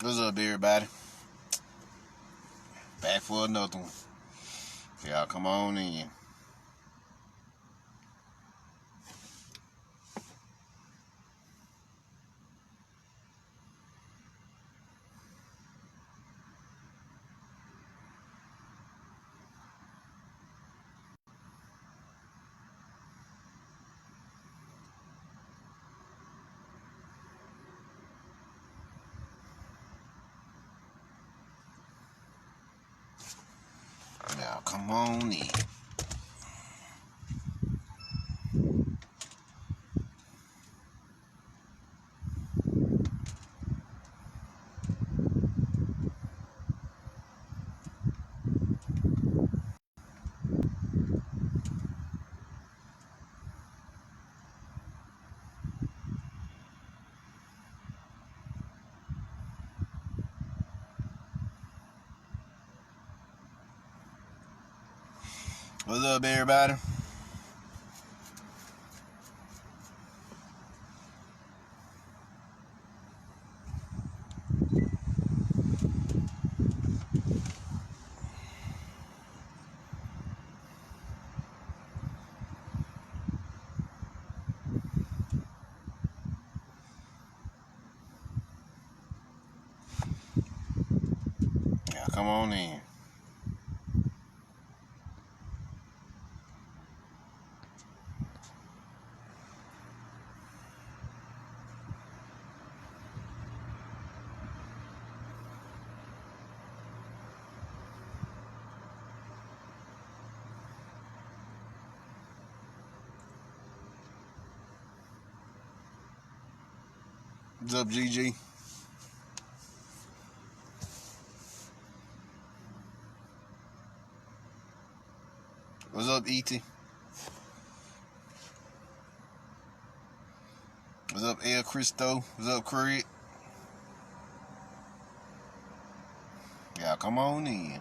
What's up, everybody? Back for another one. Y'all come on in. Y'all come on in. What's up, everybody? Y'all come on in. What's up, GG? What's up, ET? What's up, El Cristo? What's up, Craig? Y'all come on in.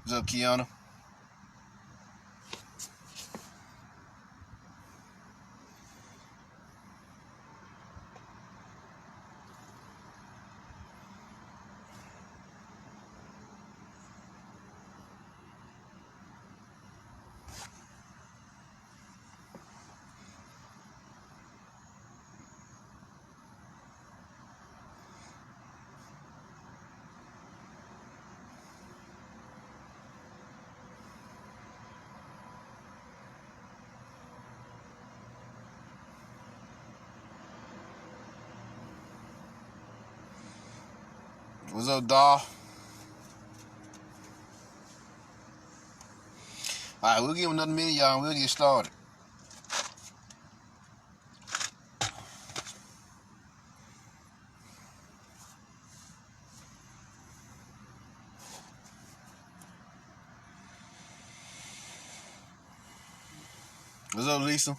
What's up, Kiana? What's up, doll? Alright, we'll give him another minute, y'all, and we'll get started. What's up, Lisa?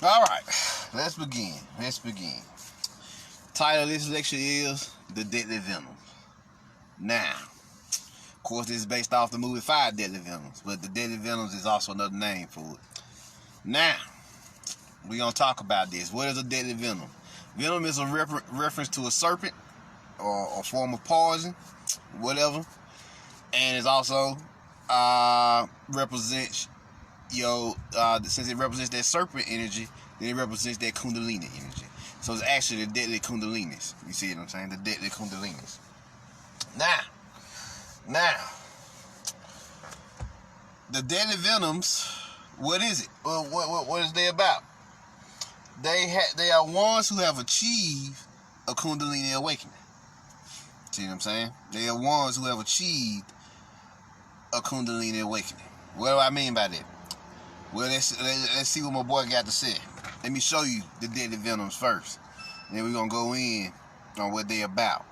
Alright, let's begin. Title of this lecture is The Deadly Venoms. Now, of course, this is based off the movie 5 Deadly Venoms, but the Deadly Venoms is also another name for it. Now, we're going to talk about this. What is a deadly venom? Venom is a reference to a serpent or a form of poison, whatever, and it also represents since it represents that serpent energy, then it represents that kundalini energy. So it's actually the deadly kundalinis. You see what I'm saying? The deadly kundalinis. Now, the Deadly Venoms, what is it? What is they about? They are ones who have achieved a Kundalini awakening. See what I'm saying? They are ones who have achieved a Kundalini awakening. What do I mean by that? Well, let's see what my boy got to say. Let me show you the Deadly Venoms first. And then we're going to go in on what they about.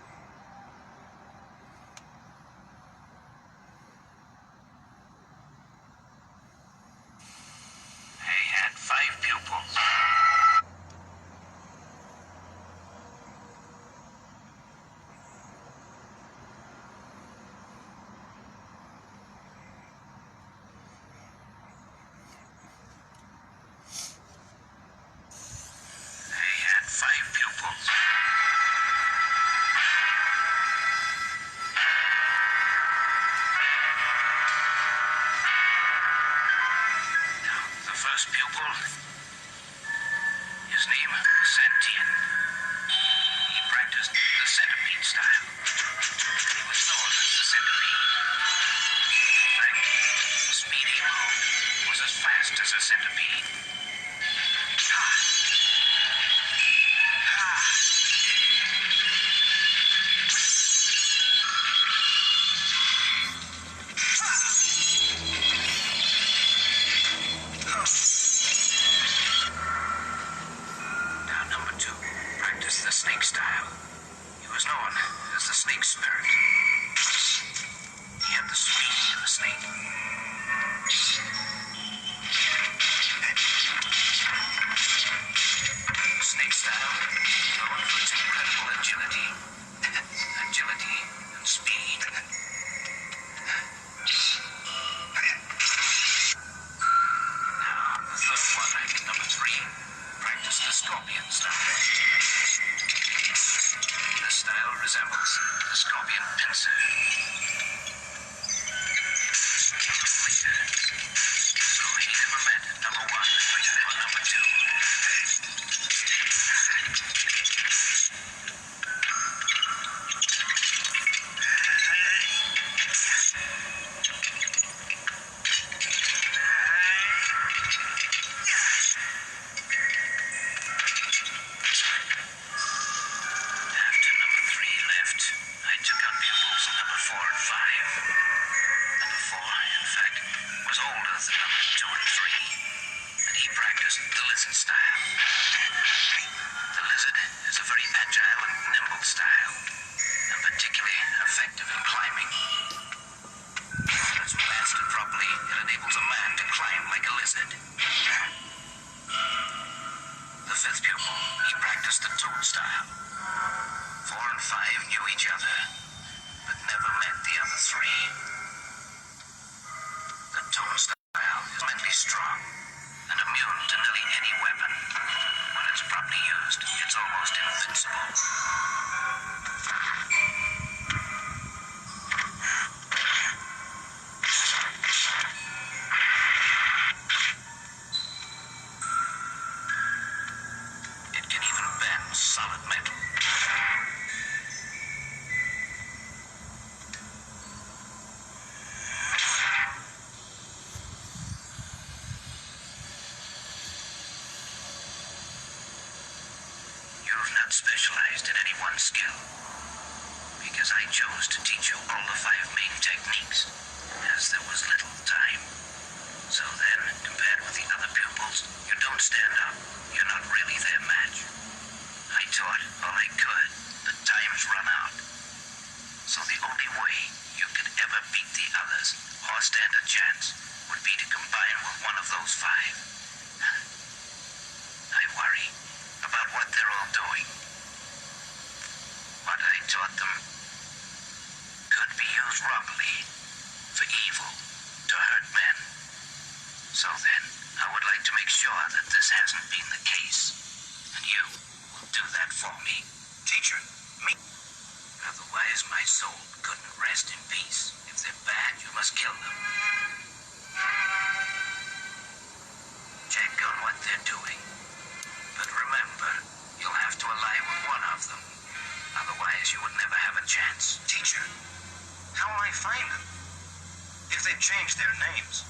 They had 5 pupils. First pupil, his name was Santian. He practiced the centipede style. He was known as the centipede. In fact, the speed he moved was as fast as a centipede. The snake style. He was known as the snake spirit. He had the speed of a snake. The snake style, known for its incredible agility and speed. Now, the third one, number 3, practiced the scorpion style. This style resembles the scorpion pincer. Later, so he never met number 1 or number 2. The lizard style. The lizard is a very agile and nimble style, and particularly effective in climbing. When it's mastered properly, it enables a man to climb like a lizard. The 5th pupil, he practiced the toad style. 4 and 5 knew each other, but never met the other 3. The toad style is mentally strong and immune to nearly any weapon. When it's properly used, it's almost invincible. It can even bend solid metal. You've not specialized in any one skill, because I chose to teach you all the 5 main techniques, as there was little time. So then, compared with the other pupils, you don't stand up. You're not really their match. I taught all I could, but time's run out. So the only way you could ever beat the others, or stand a chance, would be to combine with one of those 5. I worry about what they're all doing. What I taught them could be used wrongly for evil, to hurt men. So then, I would like to make sure that this hasn't been the case, and you will do that for me. Teacher, me. Otherwise, my soul couldn't rest in peace. If they're bad, you must kill them. Check on what they're doing. But remember, you'll have to ally with one of them. Otherwise, you would never have a chance. Teacher, how will I find them? If they've changed their names,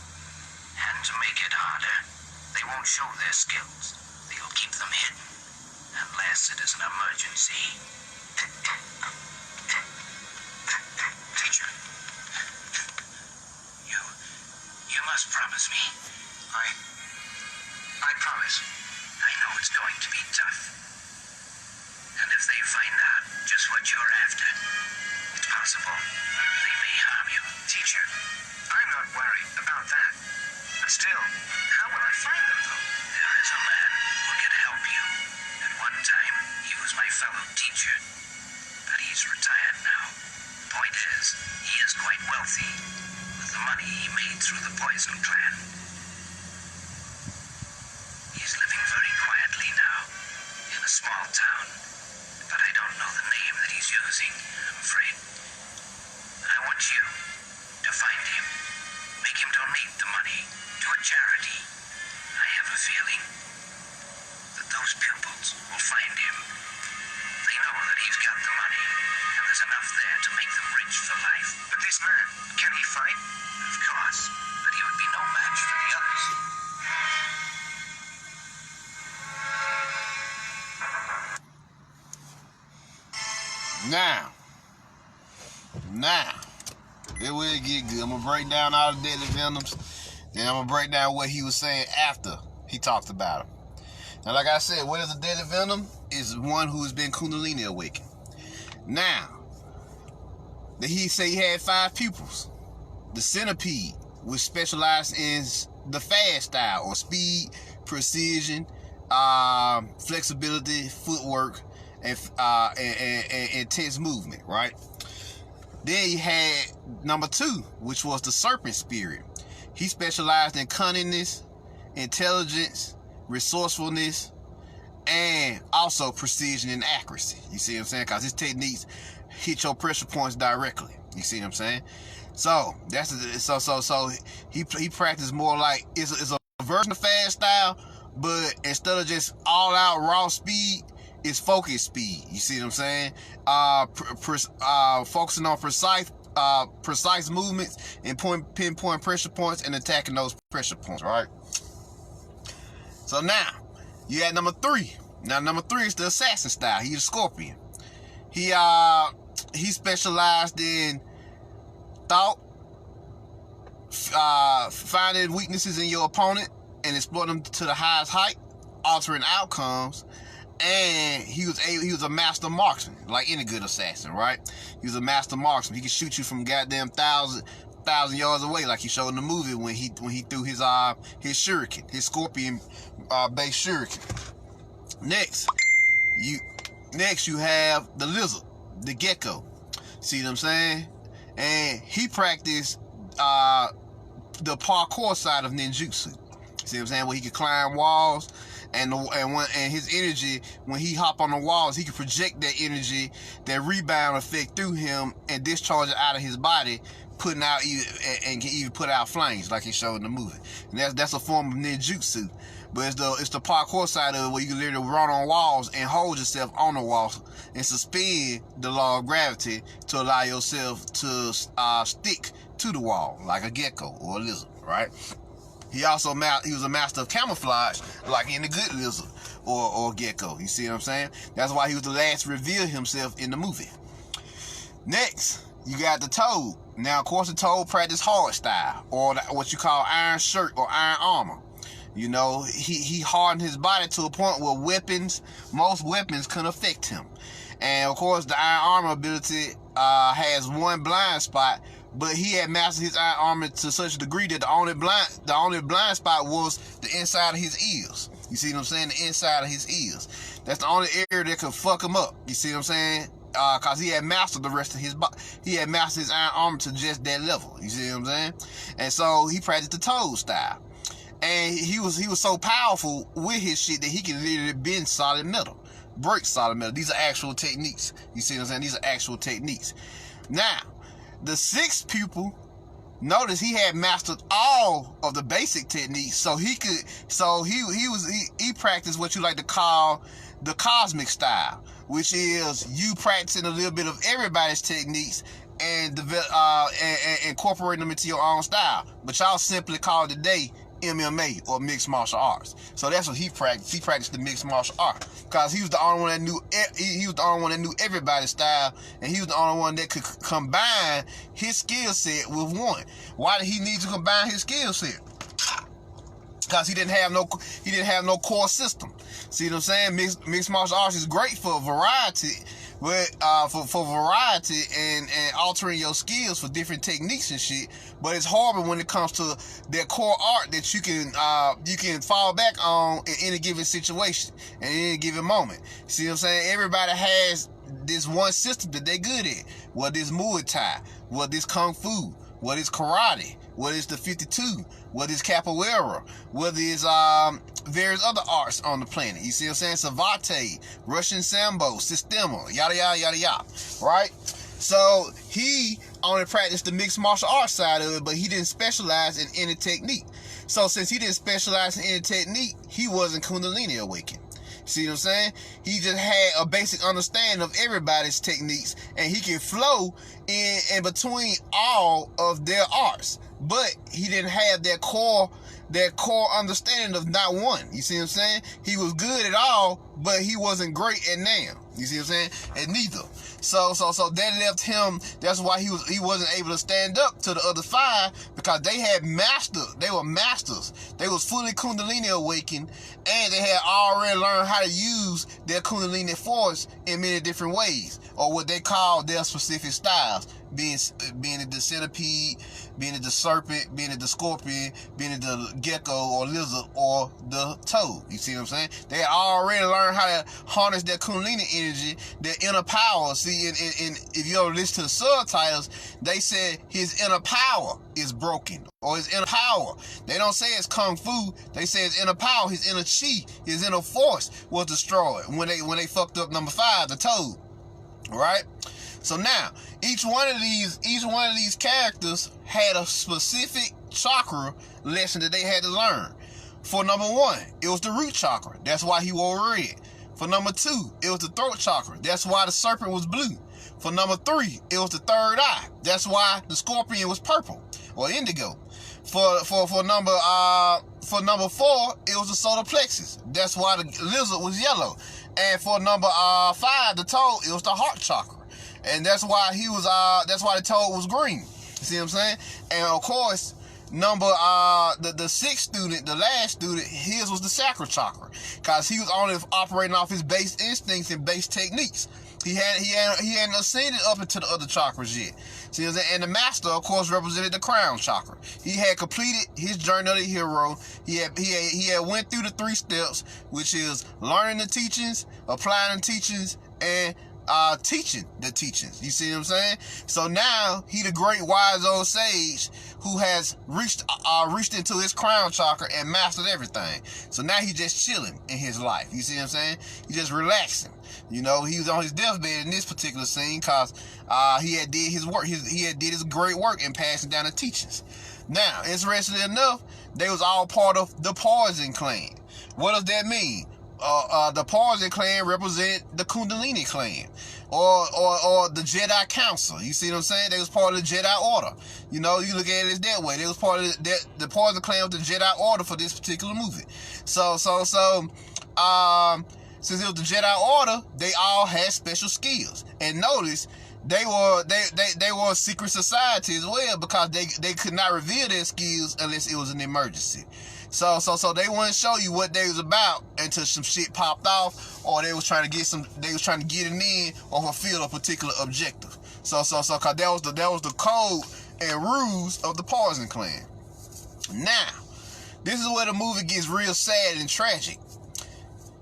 And to make it harder, they won't show their skills. They'll keep them hidden, unless it is an emergency. Teacher, you must promise me. I promise. I know it's going to be tough. And if they find out just what you're after, it's possible they may harm you. Teacher, I'm not worried about that. But still, how will I find them, though? There is a man who can help you. At one time, he was my fellow teacher, but he's retired now. Point is, he is quite wealthy, with the money he made through the Poison Clan. He's living very quietly now, in a small town, but I don't know the name that he's using, I'm afraid. I want you to find him. Make him donate the money to a charity. I have a feeling that those pupils will find him. They know that he's got the money, and there's enough there to make them rich for life. But this man, can he fight? Of course, but he would be no match for the others. Now, it will get good. I'm going to break down all the Deadly Venoms. Then I'm going to break down what he was saying after he talked about him. Now, like I said, what is a Deadly Venom? Is one who has been Kundalini awakened. Now, he said he had 5 pupils. The Centipede, which specialized in the fast style, or speed, precision, flexibility, footwork, and intense movement, right? Then he had number 2, which was the Serpent Spirit. He specialized in cunningness, intelligence, resourcefulness, and also precision and accuracy. You see what I'm saying? Because his techniques hit your pressure points directly. You see what I'm saying? So that's so he practiced more like it's a version of fast style, but instead of just all out raw speed, it's focused speed. You see what I'm saying? Focusing on precise movements and pinpoint pressure points and attacking those pressure points, right? So now you had number 3. Now number 3 is the assassin style. He's a scorpion. He specialized in thought, finding weaknesses in your opponent and exploiting them to the highest height, altering outcomes. And he was a master marksman, like any good assassin, right? He was a master marksman. He could shoot you from goddamn thousand yards away, like he showed in the movie when he threw his shuriken, his scorpion based shuriken. Next you have the lizard, the gecko. See what I'm saying? And he practiced the parkour side of ninjutsu. See what I'm saying? Where he could climb walls. And his energy, when he hop on the walls, he can project that energy, that rebound effect through him and discharge it out of his body, putting out and can even put out flames like he showed in the movie. And that's a form of ninjutsu. But it's the parkour side of it where you can literally run on walls and hold yourself on the walls and suspend the law of gravity to allow yourself to stick to the wall like a gecko or a lizard, right? He was a master of camouflage, like any good lizard or gecko. You see what I'm saying? That's why he was the last to reveal himself in the movie. Next, you got the Toad. Now, of course, the Toad practiced hard style, or what you call iron shirt or iron armor. You know, he hardened his body to a point where most weapons couldn't affect him. And of course, the iron armor ability has one blind spot. But he had mastered his iron armor to such a degree that the only blind spot was the inside of his ears. You see what I'm saying? The inside of his ears. That's the only area that could fuck him up. You see what I'm saying? Cause he had mastered the rest of his body. He had mastered his iron armor to just that level. You see what I'm saying? And so he practiced the Toad style. And he was so powerful with his shit that he can literally bend solid metal, break solid metal. These are actual techniques. You see what I'm saying? These are actual techniques. Now, the 6th pupil, notice he had mastered all of the basic techniques, so he practiced what you like to call the cosmic style, which is you practicing a little bit of everybody's techniques and incorporating them into your own style. But y'all simply call it today MMA or mixed martial arts. So that's what he practiced. He practiced the mixed martial art because he was the only one that knew. He was the only one that knew everybody's style, and he was the only one that could combine his skill set with one. Why did he need to combine his skill set? Because he didn't have no core system. See what I'm saying? Mixed martial arts is great for variety. But for variety and altering your skills for different techniques and shit, but it's harder when it comes to that core art that you can fall back on in any given situation and in any given moment. See what I'm saying? Everybody has this one system that they good at. Whether it's Muay Thai, whether it's Kung Fu, whether it's karate, whether it's the 52, whether it's capoeira, whether it's various other arts on the planet. You see what I'm saying? Savate, Russian Sambo, Sistema, yada, yada, yada, yada. Right? So he only practiced the mixed martial arts side of it, but he didn't specialize in any technique. So since he didn't specialize in any technique, he wasn't Kundalini awakened. See what I'm saying? He just had a basic understanding of everybody's techniques, and he can flow in between all of their arts. But he didn't have that core understanding of not one. You see what I'm saying? He was good at all, but he wasn't great at none. You see what I'm saying? At neither. So that left him. That's why he wasn't able to stand up to the other five, because they had mastered. They were masters. They was fully Kundalini awakened, and they had already learned how to use their Kundalini force in many different ways, or what they call their specific styles, being it the centipede, being it the serpent, being it the scorpion, being it the gecko or lizard or the toad. You see what I'm saying? They had already learned how to harness their Kundalini energy, their inner power. See, and if you ever listen to the subtitles, they said his inner power is broken, or his inner power. They don't say it's Kung Fu. They say his inner power, his inner chi, his inner force was destroyed when they fucked up number 5, the toad. Right? So now, each one of these characters had a specific chakra lesson that they had to learn. For number 1, it was the root chakra. That's why he wore red. For number 2, it was the throat chakra. That's why the serpent was blue. For number 3, it was the third eye. That's why the scorpion was purple or indigo. For number 4, it was the solar plexus. That's why the lizard was yellow. And for number 5, the toad, it was the heart chakra. And that's why that's why the toad was green. You see what I'm saying? And of course, the 6th student, the last student, his was the sacral chakra, because he was only operating off his base instincts and base techniques. He hadn't ascended up into the other chakras yet. See what I'm saying? And the master, of course, represented the crown chakra. He had completed his journey of the hero. He had went through the 3 steps, which is learning the teachings, applying the teachings, and teaching the teachings. You see what I'm saying? So now he the great wise old sage who has reached into his crown chakra and mastered everything. So now he just chilling in his life. You see what I'm saying? He just relaxing. You know, he was on his deathbed in this particular scene because he had did his work. He had did his great work in passing down the teachings. Now, interestingly enough, they was all part of the Poison clan. What does that mean? The Poison clan represent the Kundalini clan, or the Jedi Council. You see what I'm saying? They was part of the Jedi Order. You know, you look at it as that way. They was part of the Poison clan was the Jedi Order for this particular movie. So since it was the Jedi Order, they all had special skills. And notice they were a secret society as well, because they could not reveal their skills unless it was an emergency. So they wouldn't show you what they was about until some shit popped off, or they was trying to get it in or fulfill a particular objective. So cause that was the code and rules of the Poison clan. Now, this is where the movie gets real sad and tragic.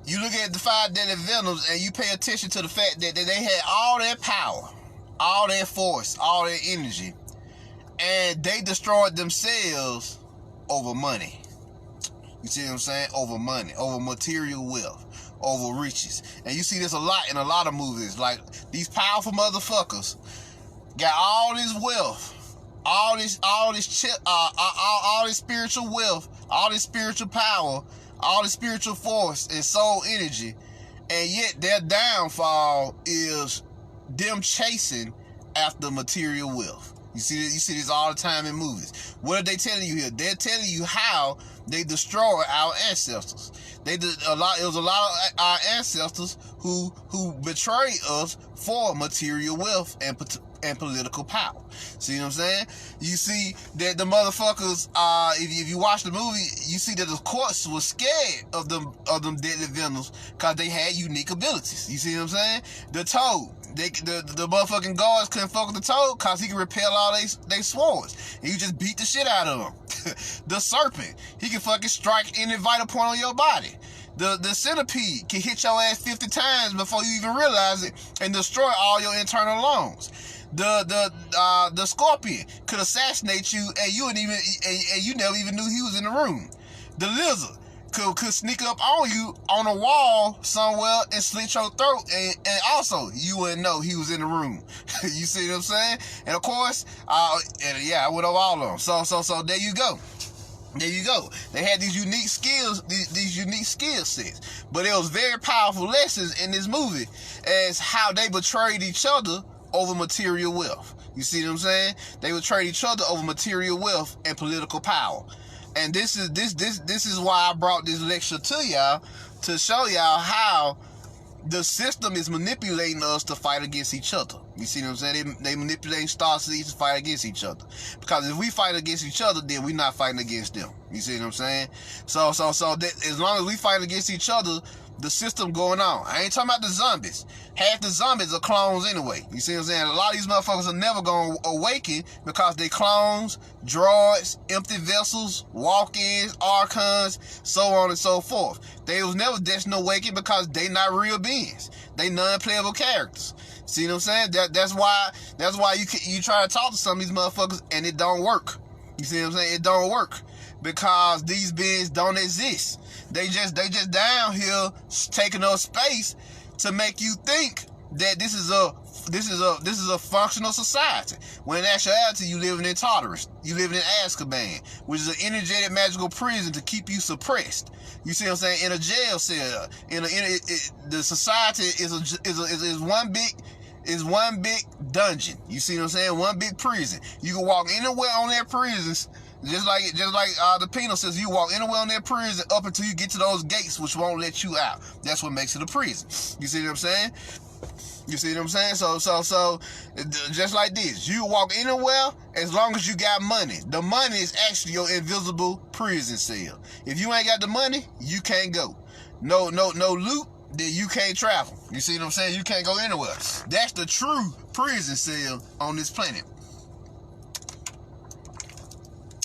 You look at the 5 Deadly Venoms and you pay attention to the fact that they had all their power, all their force, all their energy, and they destroyed themselves over money. You see what I'm saying? Over money, over material wealth, over riches. And you see this a lot in a lot of movies. Like, these powerful motherfuckers got all this wealth, all this spiritual wealth, all this spiritual power, all this spiritual force and soul energy, and yet their downfall is them chasing after material wealth. You see this all the time in movies. What are they telling you here? They're telling you how they destroy our ancestors. It was a lot of our ancestors who betrayed us for material wealth and political power. See what I'm saying? You see that the motherfuckers, if you watch the movie, you see that the courts was scared of them Deadly Venoms because they had unique abilities. You see what I'm saying? The Toad, the motherfucking guards couldn't fuck with the Toad because he can repel all they swords. And you just beat the shit out of him. The Serpent, he can fucking strike any vital point on your body. The Centipede can hit your ass 50 times before you even realize it and destroy all your internal lungs. The Scorpion could assassinate you and you never even knew he was in the room. The Lizard could sneak up on you on a wall somewhere and slit your throat, and also you wouldn't know he was in the room. You see what I'm saying? And of course, I went over all of them. So there you go. There you go. They had these unique skills, these unique skill sets. But it was very powerful lessons in this movie as how they betrayed each other over material wealth. You see what I'm saying? They betrayed each other over material wealth and political power. And this is why I brought this lecture to y'all, to show y'all how the system is manipulating us to fight against each other. You see what I'm saying? They manipulate star seeds to fight against each other. Because if we fight against each other, then we're not fighting against them. You see what I'm saying? So that as long as we fight against each other, the system going on. I ain't talking about the zombies. Half the zombies are clones anyway. You see what I'm saying? A lot of these motherfuckers are never going to awaken because they clones, droids, empty vessels, walk-ins, archons, so on and so forth. They was never destined to awaken because they not real beings. They non-playable characters. See what I'm saying? That's why you try to talk to some of these motherfuckers and it don't work. You see what I'm saying? It don't work because these beings don't exist. They just down here taking up space to make you think that this is a functional society. When in actuality, you living in Tartarus. You living in Azkaban, which is an energetic magical prison to keep you suppressed. You see what I'm saying? In a jail cell, the society is one big dungeon. You see what I'm saying? One big prison. You can walk anywhere on that prisons. Just like the penal system, you walk anywhere on that prison up until you get to those gates, which won't let you out. That's what makes it a prison. You see what I'm saying? You see what I'm saying? So just like this, you walk anywhere as long as you got money. The money is actually your invisible prison cell. If you ain't got the money, you can't go. No loot, then you can't travel. You see what I'm saying? You can't go anywhere. That's the true prison cell on this planet.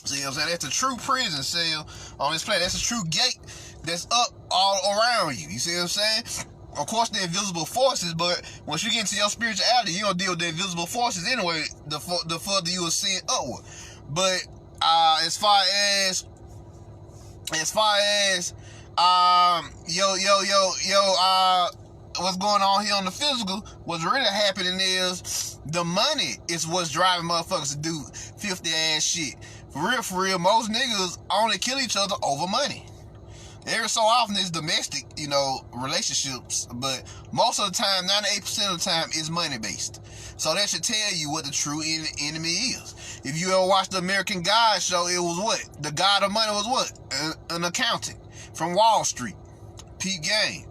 See what I'm saying? That's the true prison cell on this planet. That's the true gate that's up all around you. You see what I'm saying? Of course, the invisible forces, but once you get into your spirituality, you're going to deal with the invisible forces anyway, the further you ascend upward. But as far as what's going on here on the physical, what's really happening is the money is what's driving motherfuckers to do 50-ass shit. For real, most niggas only kill each other over money. Every so often it's domestic, relationships, but most of the time, 98% of the time, is money-based. So that should tell you what the true enemy is. If you ever watched the American God show, it was what? The god of money was what? An accountant from Wall Street. Peep game.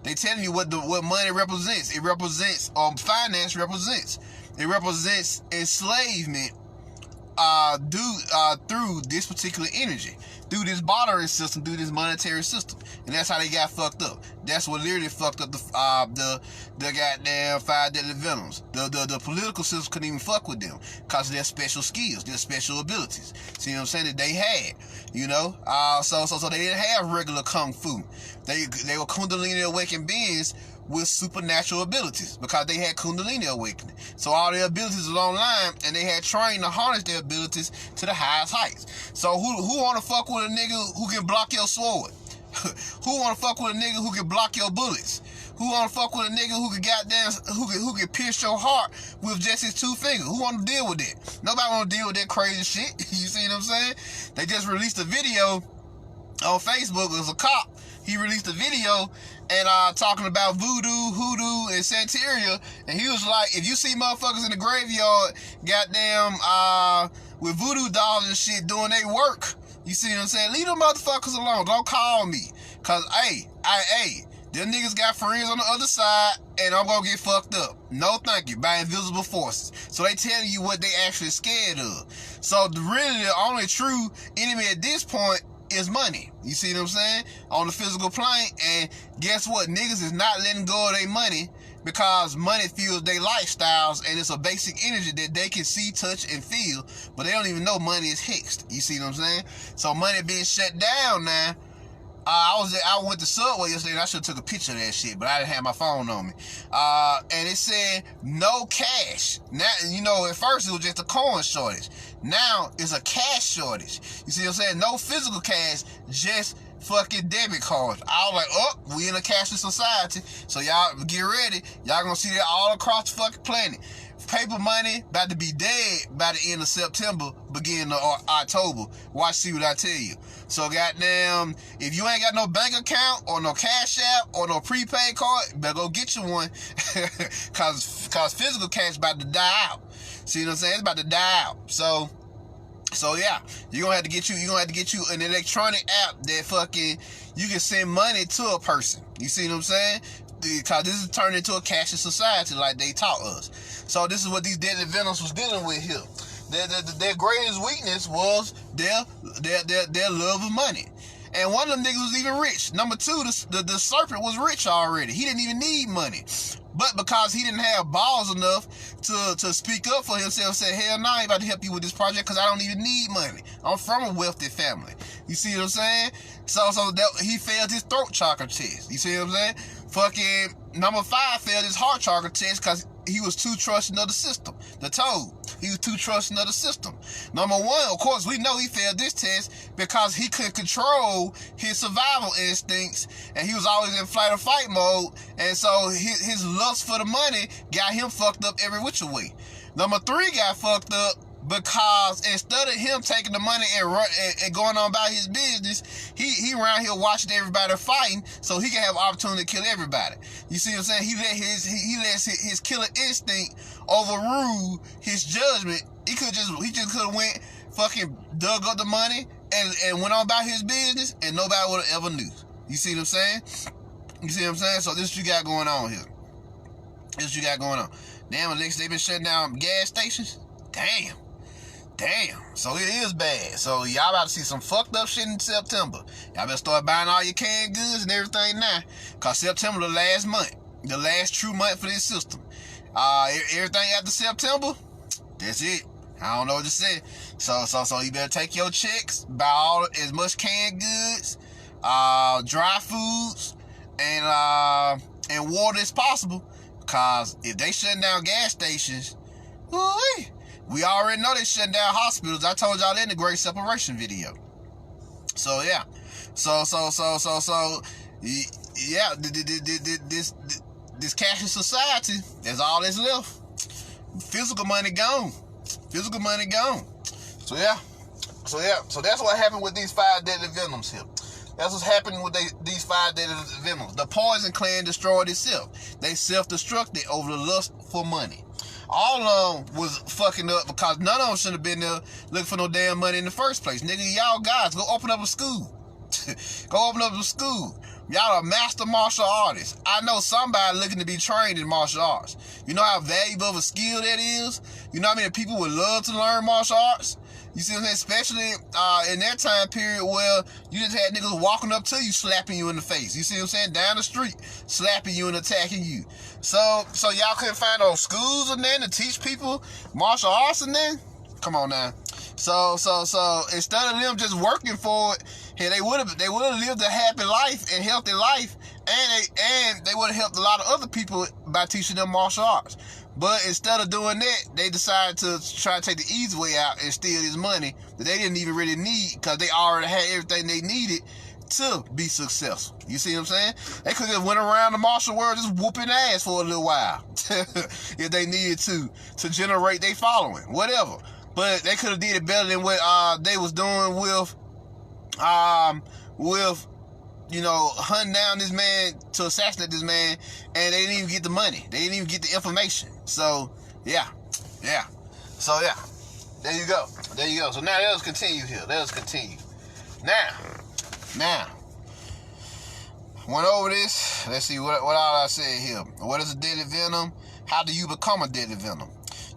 They telling you what money represents. It represents, finance represents. It represents enslavement through this particular energy, through this bartering system, through this monetary system, and that's how they got fucked up. That's what literally fucked up the goddamn 5 Deadly Venoms. The political system couldn't even fuck with them because of their special skills, their special abilities. See what I'm saying? That they had, so they didn't have regular kung fu. They were Kundalini awakened beings with supernatural abilities because they had Kundalini awakening. So all their abilities was online and they had trained to harness their abilities to the highest heights. So who want to fuck with a nigga who can block your sword? Who want to fuck with a nigga who can block your bullets? Who want to fuck with a nigga who can pierce your heart with just his 2 fingers? Who want to deal with that? Nobody want to deal with that crazy shit. You see what I'm saying? They just released a video on Facebook. It was a cop. He released a video and talking about voodoo, hoodoo, and Santeria, and he was like, if you see motherfuckers in the graveyard, goddamn, with voodoo dolls and shit doing their work, you see what I'm saying? Leave them motherfuckers alone. Don't call me, cause hey, them niggas got friends on the other side, and I'm gonna get fucked up. No thank you, by invisible forces. So they telling you what they actually scared of. So really the only true enemy at this point is money. You see what I'm saying? On the physical plane. And guess what? Niggas is not letting go of their money because money fuels their lifestyles, and it's a basic energy that they can see, touch, and feel, but they don't even know money is hexed. You see what I'm saying? So money being shut down now. I went to Subway yesterday, and I should have took a picture of that shit, but I didn't have my phone on me. And it said no cash. Now, you know, at first it was just a coin shortage. Now it's a cash shortage. You see what I'm saying? No physical cash, just fucking debit cards. I was like, oh, we in a cashless society. So y'all get ready. Y'all gonna see that all across the fucking planet. Paper money about to be dead by the end of September, beginning of October. Watch, see what I tell you. So goddamn, if you ain't got no bank account or no Cash App or no prepaid card, better go get you one. cause physical cash about to die out. See what I'm saying? It's about to die out. So yeah, you're gonna have to get you an electronic app that fucking you can send money to a person. You see what I'm saying? Because this is turned into a cashless society like they taught us. So this is what these Deadly Venoms was dealing with here. Their greatest weakness was their love of money. And one of them niggas was even rich. Number two, the serpent was rich already. He didn't even need money. But because he didn't have balls enough to speak up for himself, said, hell no, I ain't about to help you with this project because I don't even need money. I'm from a wealthy family. You see what I'm saying? So he failed his throat chakra test. You see what I'm saying? Fucking number 5 failed his heart chakra test because he was too trusting of the system. The toad. He was too trusting of the system. Number 1, of course, we know he failed this test because he couldn't control his survival instincts, and he was always in flight or fight mode, and so his lust for the money got him fucked up every which way. Number 3 got fucked up because instead of him taking the money and going on about his business, he around here watching everybody fighting so he can have opportunity to kill everybody. You see what I'm saying? He let his killer instinct overrule his judgment. He just could have went fucking dug up the money and went on about his business, and nobody would have ever knew. You see what I'm saying? You see what I'm saying? So this is what you got going on here. This is what you got going on. Damn, Alex, they been shutting down gas stations? Damn. So it is bad. So y'all about to see some fucked up shit in September. Y'all better start buying all your canned goods and everything now. Cause September the last month. The last true month for this system. Everything after September, that's it. I don't know what to say. So you better take your checks, buy as much canned goods, dry foods, and water as possible. Cause if they shutting down gas stations, woo-wee. We already know they shutting down hospitals. I told y'all that in the Great Separation video. So yeah. So yeah, this cashless society, that's all that's left. Physical money gone. So yeah. So that's what happened with these 5 Deadly Venoms here. That's what's happening with these 5 Deadly Venoms. The Poison Clan destroyed itself. They self-destructed over the lust for money. All of them was fucking up because none of them should have been there looking for no damn money in the first place. Nigga, y'all guys, go open up a school. Go open up a school. Y'all are master martial artists. I know somebody looking to be trained in martial arts. You know how valuable of a skill that is? You know how many people would love to learn martial arts? You see what I'm saying? Especially in that time period where you just had niggas walking up to you, slapping you in the face. You see what I'm saying? Down the street, slapping you and attacking you. So y'all couldn't find no schools and then to teach people martial arts and then? Come on now. So instead of them just working for it, hey, they would have lived a happy life and healthy life, and they would have helped a lot of other people by teaching them martial arts. But instead of doing that, they decided to try to take the easy way out and steal this money that they didn't even really need because they already had everything they needed to be successful. You see what I'm saying? They could have went around the martial world just whooping ass for a little while if they needed to generate their following, whatever. But they could have did it better than what they was doing with hunting down this man to assassinate this man, and they didn't even get the money. They didn't even get the information. So, yeah. So, yeah. There you go. So, now let us continue here. Now, went over this. Let's see what all I said here. What is a deadly venom? How do you become a deadly venom?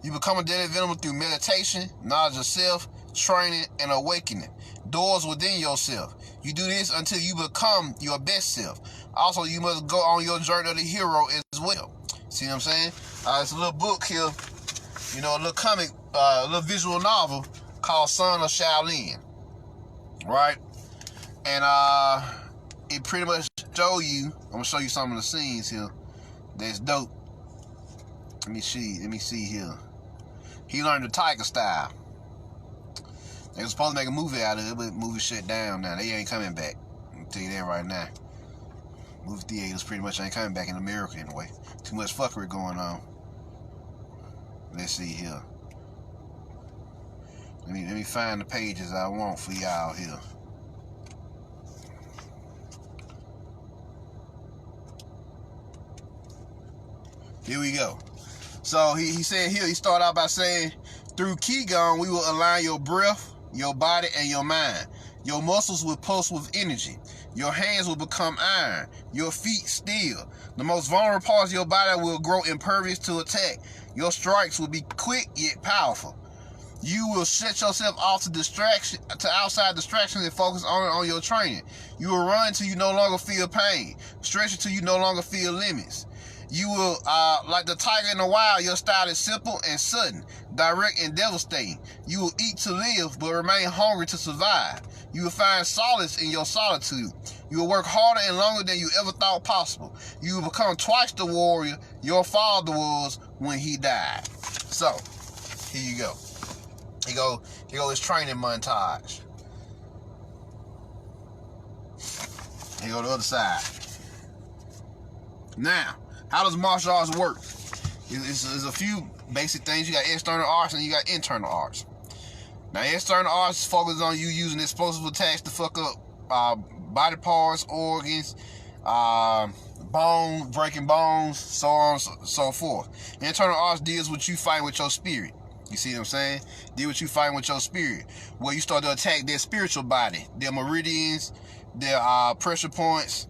You become a deadly venom through meditation, knowledge of self, training, and awakening. Doors within yourself. You do this until you become your best self. Also, you must go on your journey of the hero as well. See what I'm saying? It's a little book here, a little comic, a little visual novel called Son of Shaolin. Right? And it pretty much show you, I'm going to show you some of the scenes here that's dope. Let me see here. He learned the tiger style. They were supposed to make a movie out of it, but the movie shut down now. They ain't coming back. I'll tell you that right now. Movie theaters pretty much ain't coming back in America anyway. Too much fuckery going on. Let's see here. Let me find the pages I want for y'all here. Here we go. So he said here, he started out by saying, through Qigong, we will align your breath, your body, and your mind. Your muscles will pulse with energy. Your hands will become iron. Your feet steel. The most vulnerable parts of your body will grow impervious to attack. Your strikes will be quick yet powerful. You will shut yourself off to outside distractions and focus on your training. You will run until you no longer feel pain. Stretch until you no longer feel limits. You will, like the tiger in the wild, your style is simple and sudden, direct and devastating. You will eat to live, but remain hungry to survive. You will find solace in your solitude. You will work harder and longer than you ever thought possible. You will become twice the warrior your father was when he died. So, here you go. Here go his training montage. Here go the other side. Now, how does martial arts work? There's a few basic things. You got external arts and you got internal arts. Now, external arts focuses on you using explosive attacks to fuck up body parts, organs, breaking bones, so on and so forth. Internal arts deals with you fighting with your spirit. You see what I'm saying? Deal with you fighting with your spirit. Where you start to attack their spiritual body, their meridians, their pressure points,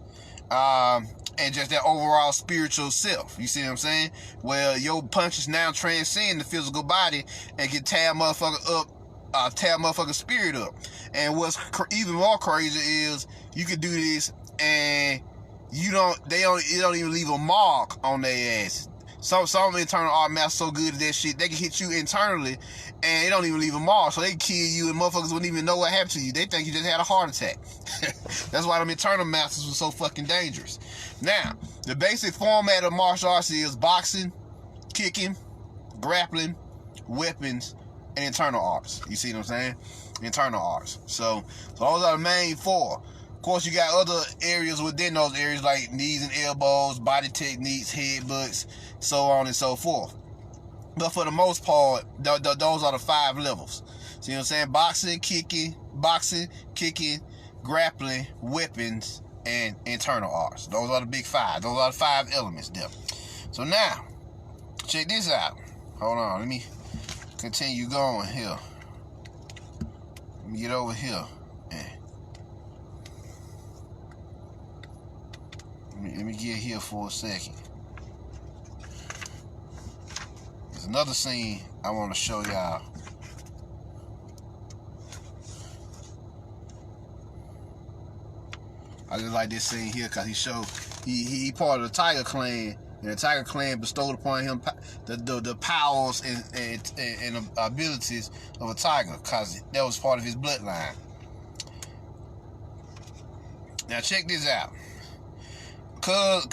and just that overall spiritual self. You see what I'm saying? Well, your punches now transcend the physical body and can tear motherfucker up, tear motherfucker's spirit up. And what's even more crazy is you could do this and it don't even leave a mark on their ass. Some internal art masters so good at that shit, they can hit you internally and it don't even leave a mark. So they can kill you and motherfuckers wouldn't even know what happened to you. They think you just had a heart attack. That's why them internal masters were so fucking dangerous. Now, the basic format of martial arts is boxing, kicking, grappling, weapons, and internal arts. You see what I'm saying? Internal arts. So those are the main four. Of course, you got other areas within those areas like knees and elbows, body techniques, headbutts, so on and so forth. But for the most part, those are the 5 levels. See what I'm saying? Boxing, kicking, grappling, weapons, and internal arts. Those are the big 5. Those are the 5 elements there. So now, check this out. Hold on, let me continue going here. Let me get over here. Let me get here for a second. There's another scene I want to show y'all. I just like this scene here because he part of the Tiger Clan, and the Tiger Clan bestowed upon him the powers and abilities of a tiger because that was part of his bloodline. Now check this out. Cuz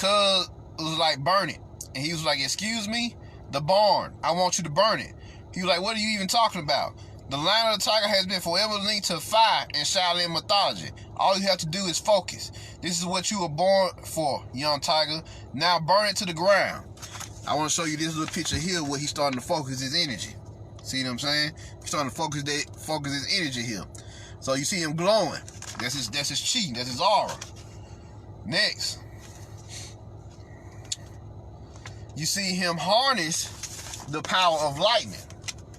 was like, burn it. And he was like, excuse me? The barn. I want you to burn it. He was like, what are you even talking about? The line of the tiger has been forever linked to fire in Shaolin mythology. All you have to do is focus. This is what you were born for, young tiger. Now burn it to the ground. I want to show you this little picture here where he's starting to focus his energy. See what I'm saying? He's starting to focus his energy here. So you see him glowing. That's his chi. That's his aura. Next, you see him harness the power of lightning,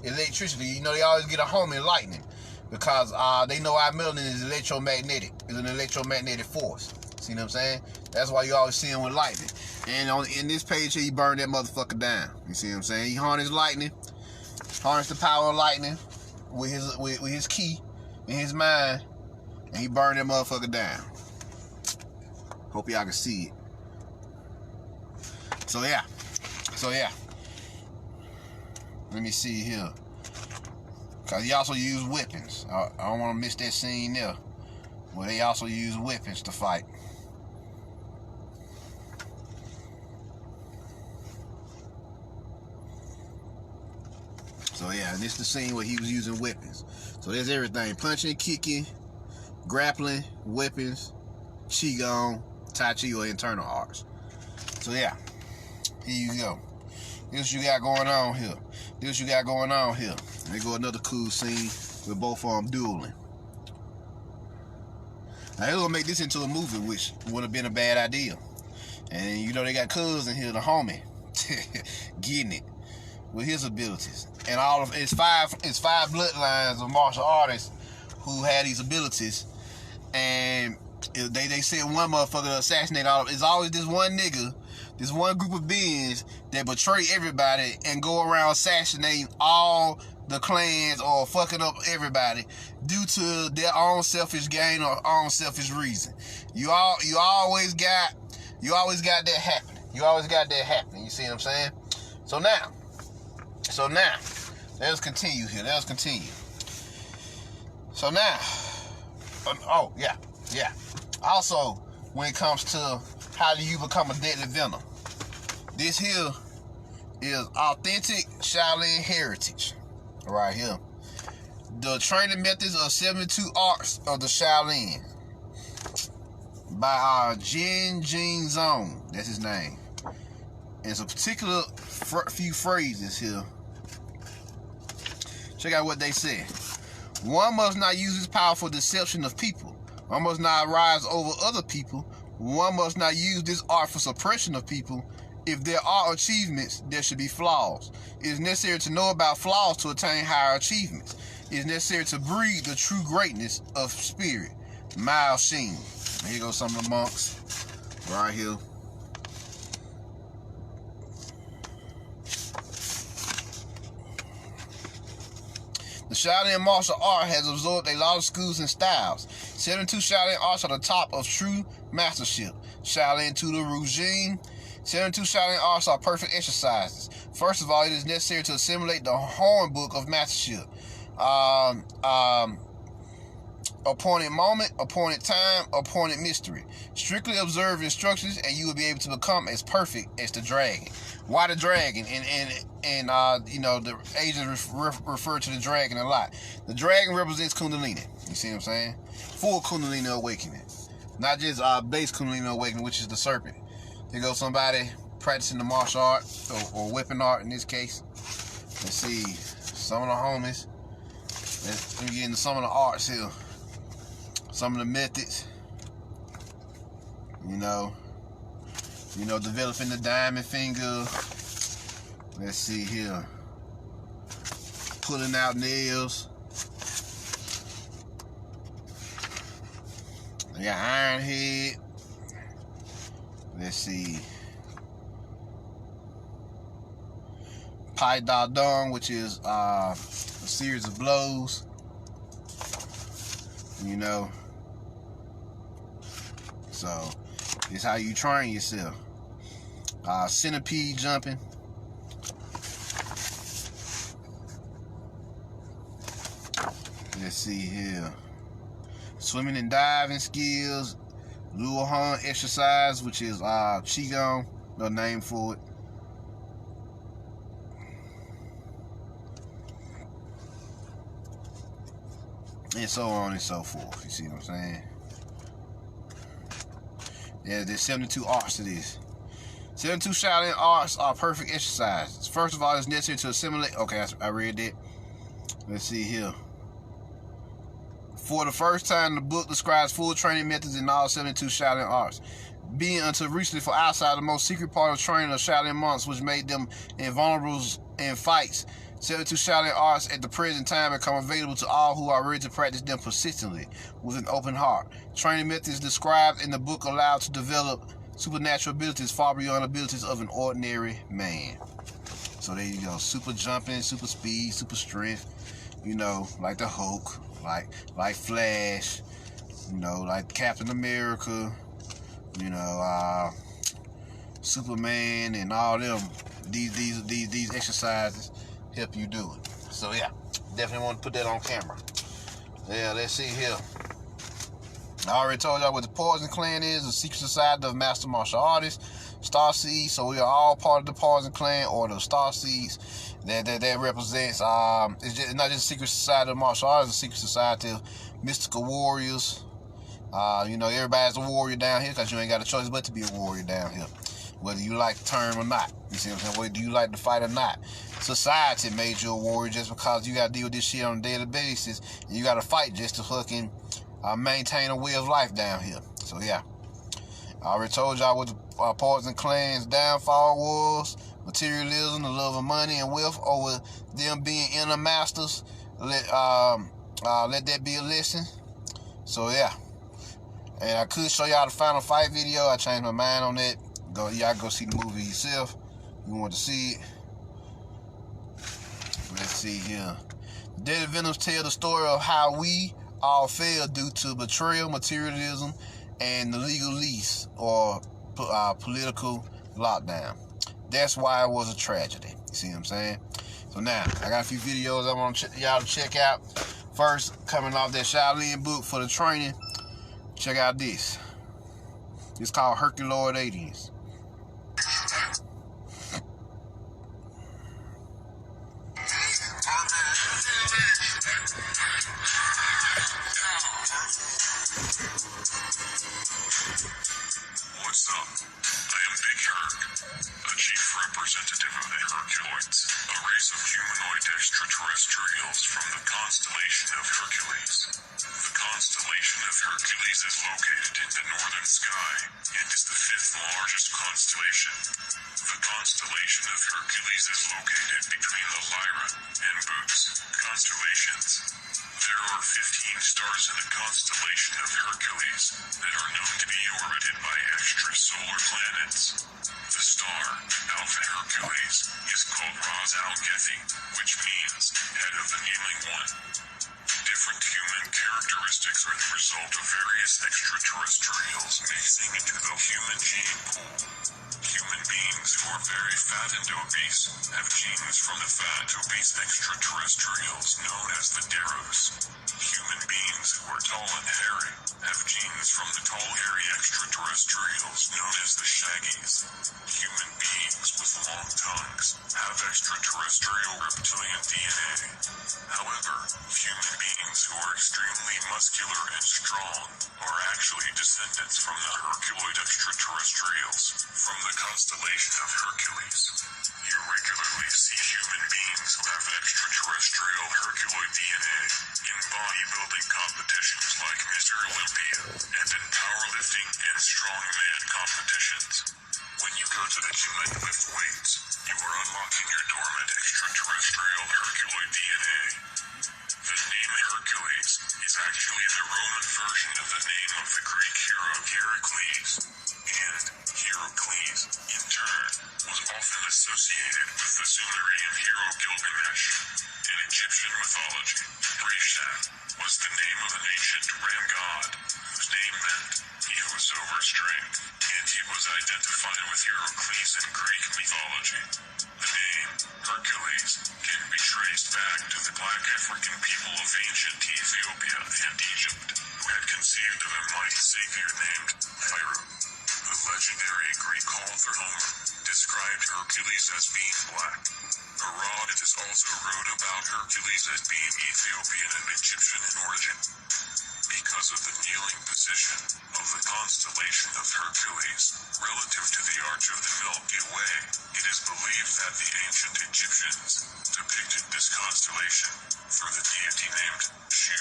electricity. You know, they always get a home in lightning because they know our melanin is electromagnetic. It's an electromagnetic force. See what I'm saying? That's why you always see him with lightning. And in this page here, he burned that motherfucker down. You see what I'm saying? He harnessed lightning, harnessed the power of lightning with his key in his mind, and he burned that motherfucker down. Hope y'all can see it. So yeah. Let me see here. Because he also used weapons. I don't want to miss that scene there. Where they also use weapons to fight. So yeah, and this is the scene where he was using weapons. So there's everything. Punching, kicking, grappling, weapons, Qigong, Tai Chi, or internal arts. So yeah, here you go. This you got going on here. This you got going on here. There go another cool scene with both of them dueling. Now they're gonna make this into a movie, which would have been a bad idea. And you know they got Cuz in here, the homie, getting it with his abilities. And all of it's five bloodlines of martial artists who had these abilities. And they said one motherfucker to assassinate all of it. It's always this one nigga, this one group of beings that betray everybody and go around assassinating all the clans or fucking up everybody due to their own selfish gain or own selfish reason. You always got that happening. You always got that happening. You see what I'm saying? So now, let's continue here. Let's continue. So now, oh yeah. Also, when it comes to how do you become a deadly venom, this here is authentic Shaolin heritage. Right here. The training methods of 72 arts of the Shaolin by Jin Jing Zong. That's his name. And it's a particular few phrases here. Check out what they said. One must not use his power for deception of people. One must not rise over other people. One must not use this art for suppression of people. If there are achievements, there should be flaws. It is necessary to know about flaws to attain higher achievements. It is necessary to breed the true greatness of spirit. Mao Xing. Here goes some of the monks. Right here. The Shaolin martial art has absorbed a lot of schools and styles. 72 Shaolin arts are the top of true mastership. Shaolin Tutor Regime. 72 Shaolin arts are perfect exercises. First of all, it is necessary to assimilate the horn book of mastership. Appointed moment, appointed time, appointed mystery. Strictly observe instructions and you will be able to become as perfect as the dragon. Why the dragon? And you know, the Asians refer to the dragon a lot. The dragon represents Kundalini. You see what I'm saying? Full Kundalini awakening. Not just base Kundalini awakening, which is the serpent. Here goes somebody practicing the martial art, or weapon art in this case. Let's see. Some of the homies. Let me get into some of the arts here. Some of the methods. You know, developing the diamond finger. Let's see here. Pulling out nails. They got iron head. Let's see. Pai Da Dong, which is a series of blows. You know. So, it's how you train yourself. Centipede jumping. Let's see here. Swimming and diving skills. Luo Han exercise, which is Qigong, the name for it. And so on and so forth. You see what I'm saying? Yeah, there's 72 arts to this. 72 Shaolin arts are perfect exercises. First of all, it's necessary to assimilate. Okay, I read that. Let's see here. For the first time, the book describes full training methods in all 72 Shaolin arts. being until recently for outside the most secret part of training of Shaolin monks, which made them invulnerable in fights. 72 Shaolin arts at the present time become available to all who are ready to practice them persistently with an open heart. Training methods described in the book allow to develop supernatural abilities far beyond abilities of an ordinary man. So there you go. Super jumping, super speed, super strength. You know, like the Hulk, like Flash. You know, like Captain America. You know, Superman and all them. These exercises help you do it. So yeah, definitely want to put that on camera. Yeah, let's see here. I already told y'all what the Poison Clan is, the secret society of master martial artists, Star Seeds. So we are all part of the Poison Clan or the Star Seeds. That represents it's not just a secret society of martial arts, it's a secret society of mystical warriors. You know, everybody's a warrior down here because you ain't got a choice but to be a warrior down here, whether you like the term or not. You see what I'm saying? Whether you like to fight or not. Society made you a warrior just because you got to deal with this shit on a daily basis, and you got to fight just to fucking maintain a way of life down here. So yeah, I already told y'all what the Poison Clan's downfall was: materialism, the love of money and wealth over them being inner masters. Let that be a lesson. So yeah. And I could show y'all the final fight video. I changed my mind on that. Y'all go see the movie yourself. You want to see it? Let's see here. Deadly Venoms tell the story of how we all failed due to betrayal, materialism, and the legal lease or political lockdown. That's why it was a tragedy. You see what I'm saying? So now, I got a few videos I want y'all to check out. First, coming off that Shaolin book for the training. Check out this. It's called Herculoid Aliens. What's up? I am Big Herc, a chief representative of the Herculoids, a race of humanoid extraterrestrials from the constellation of Hercules. The constellation of Hercules is located in the northern sky and is the fifth largest constellation. The constellation of Hercules is located between the Lyra and Boots constellations. There are 15 stars in the constellation of Hercules that are known to be orbited by extrasolar planets. The star, Alpha Hercules, is called Ras Al-Gethi, which means head of the kneeling one. Different human characteristics are the result of various extraterrestrials mixing into the human gene pool. Human beings who are very fat and obese have genes from the fat obese extraterrestrials known as the Deros. Human beings who are tall and hairy have genes from the tall hairy extraterrestrials known as the Shaggies. Human beings with long tongues have extraterrestrial reptilian DNA. However, human beings who are extremely muscular and strong are actually descendants from the Herculoid extraterrestrials from the constellation of Hercules. You regularly see human beings who have extraterrestrial Herculoid DNA in bodybuilding competitions like Mr. Olympia and in powerlifting and strongman competitions. When you go to the gym and lift weights, you are unlocking your dormant extraterrestrial Herculoid DNA. The name Hercules is actually the Roman version of the name of the Greek hero Heracles, and Heracles, in turn, was often associated with the Sumerian hero Gilgamesh. In Egyptian mythology, Cashapp was the name of an ancient ram god, whose name meant he who is overstrength, and he was identified with Heracles in Greek mythology. The name Hercules can be traced back to the black African people of ancient Ethiopia and Egypt, who had conceived of a mighty savior named Pharaoh. The legendary Greek author Homer described Hercules as being black. Herodotus also wrote about Hercules as being Ethiopian and Egyptian in origin. Because of the kneeling position of the constellation of Hercules relative to the arch of the Milky Way, it is believed that the ancient Egyptians depicted this constellation for the deity named Shu,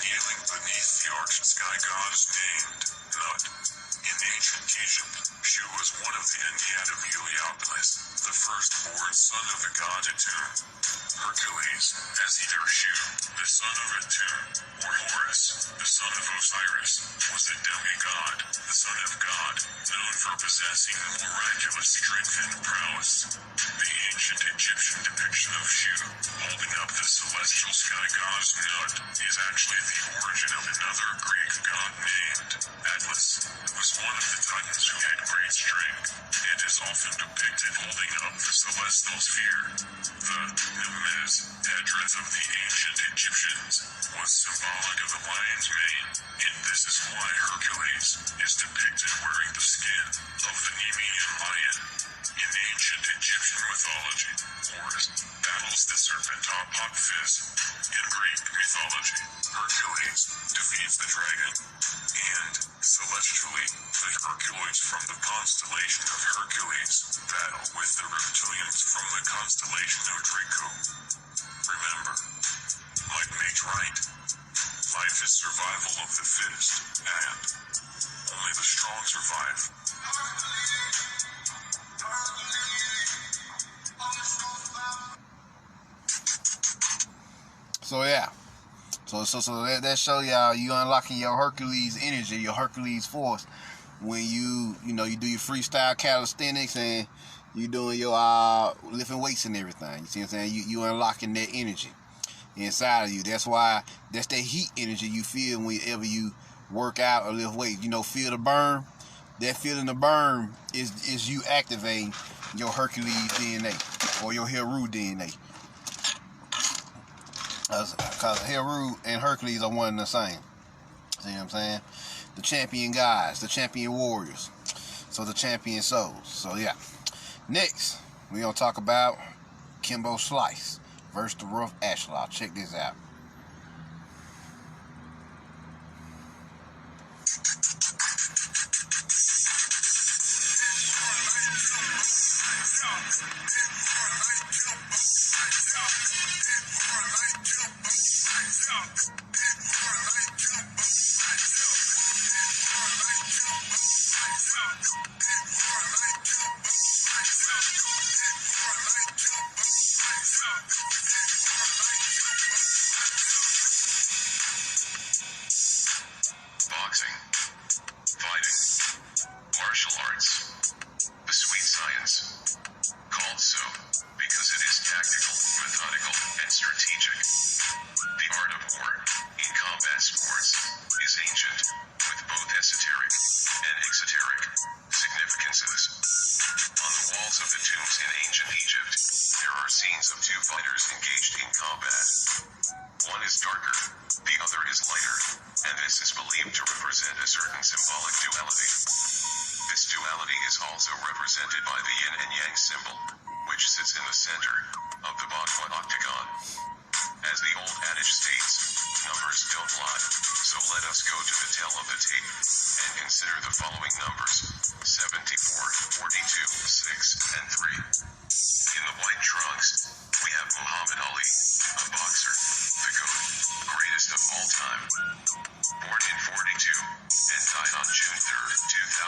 kneeling beneath the arched sky goddess named nut. In ancient Egypt, Shu was one of the Ennead of Heliopolis, the firstborn son of the god Atum. Hercules, as either Shu, the son of Atum, or Horus, the son of Osiris, was a demigod, the son of God, known for possessing miraculous strength and prowess. The ancient Egyptian depiction of Shu, holding up the celestial sky god's nut, is actually the origin of another Greek god named Atlas, who was one of the titans who had great strength, and is often depicted holding up the celestial sphere. The Nemes, headdress of the ancient Egyptians, was symbolic of the lion's mane, and this is why Hercules is depicted wearing the skin of the Nemean lion. In ancient Egyptian mythology, Horus battles the serpent Apophis. In Greek mythology, Hercules defeats the dragon, and celestially, the Herculoids from the constellation of Hercules battle with the reptilians from the constellation of Draco. Remember, might makes right. Life is survival of the fittest, and only the strong survive. So yeah. So that show y'all you unlocking your Hercules energy, your Hercules force when you do your freestyle calisthenics and you doing your lifting weights and everything. You see what I'm saying? You unlocking that energy inside of you. That's that heat energy you feel whenever you work out or lift weights. Feel the burn. That feeling the burn is you activating your Hercules DNA or your Heru DNA. Because Heru and Hercules are one and the same. See what I'm saying? The champion guys, the champion warriors. So the champion souls. So yeah. Next, we're going to talk about Kimbo Slice versus the Rough Ashlaw. Check this out. Boxing, fighting, martial arts, the sweet science, called so because it is tactical, methodical, and strategic. The art of war, in combat sports, is ancient, with both esoteric and exoteric significances. On the walls of the tombs in ancient Egypt, there are scenes of two fighters engaged in combat. One is darker, the other is lighter, and this is believed to represent a certain symbolic duality. This duality is also represented by the yin and yang symbol, which sits in the center of the Bhagwan octagon. As the old adage states, numbers don't lie, so let us go to the tell of the tape and consider the following numbers: 74, 42, 6, and 3. In the white trunks, we have Muhammad Ali, a boxer, the GOAT, greatest of all time. Born in 42, and died on June 3,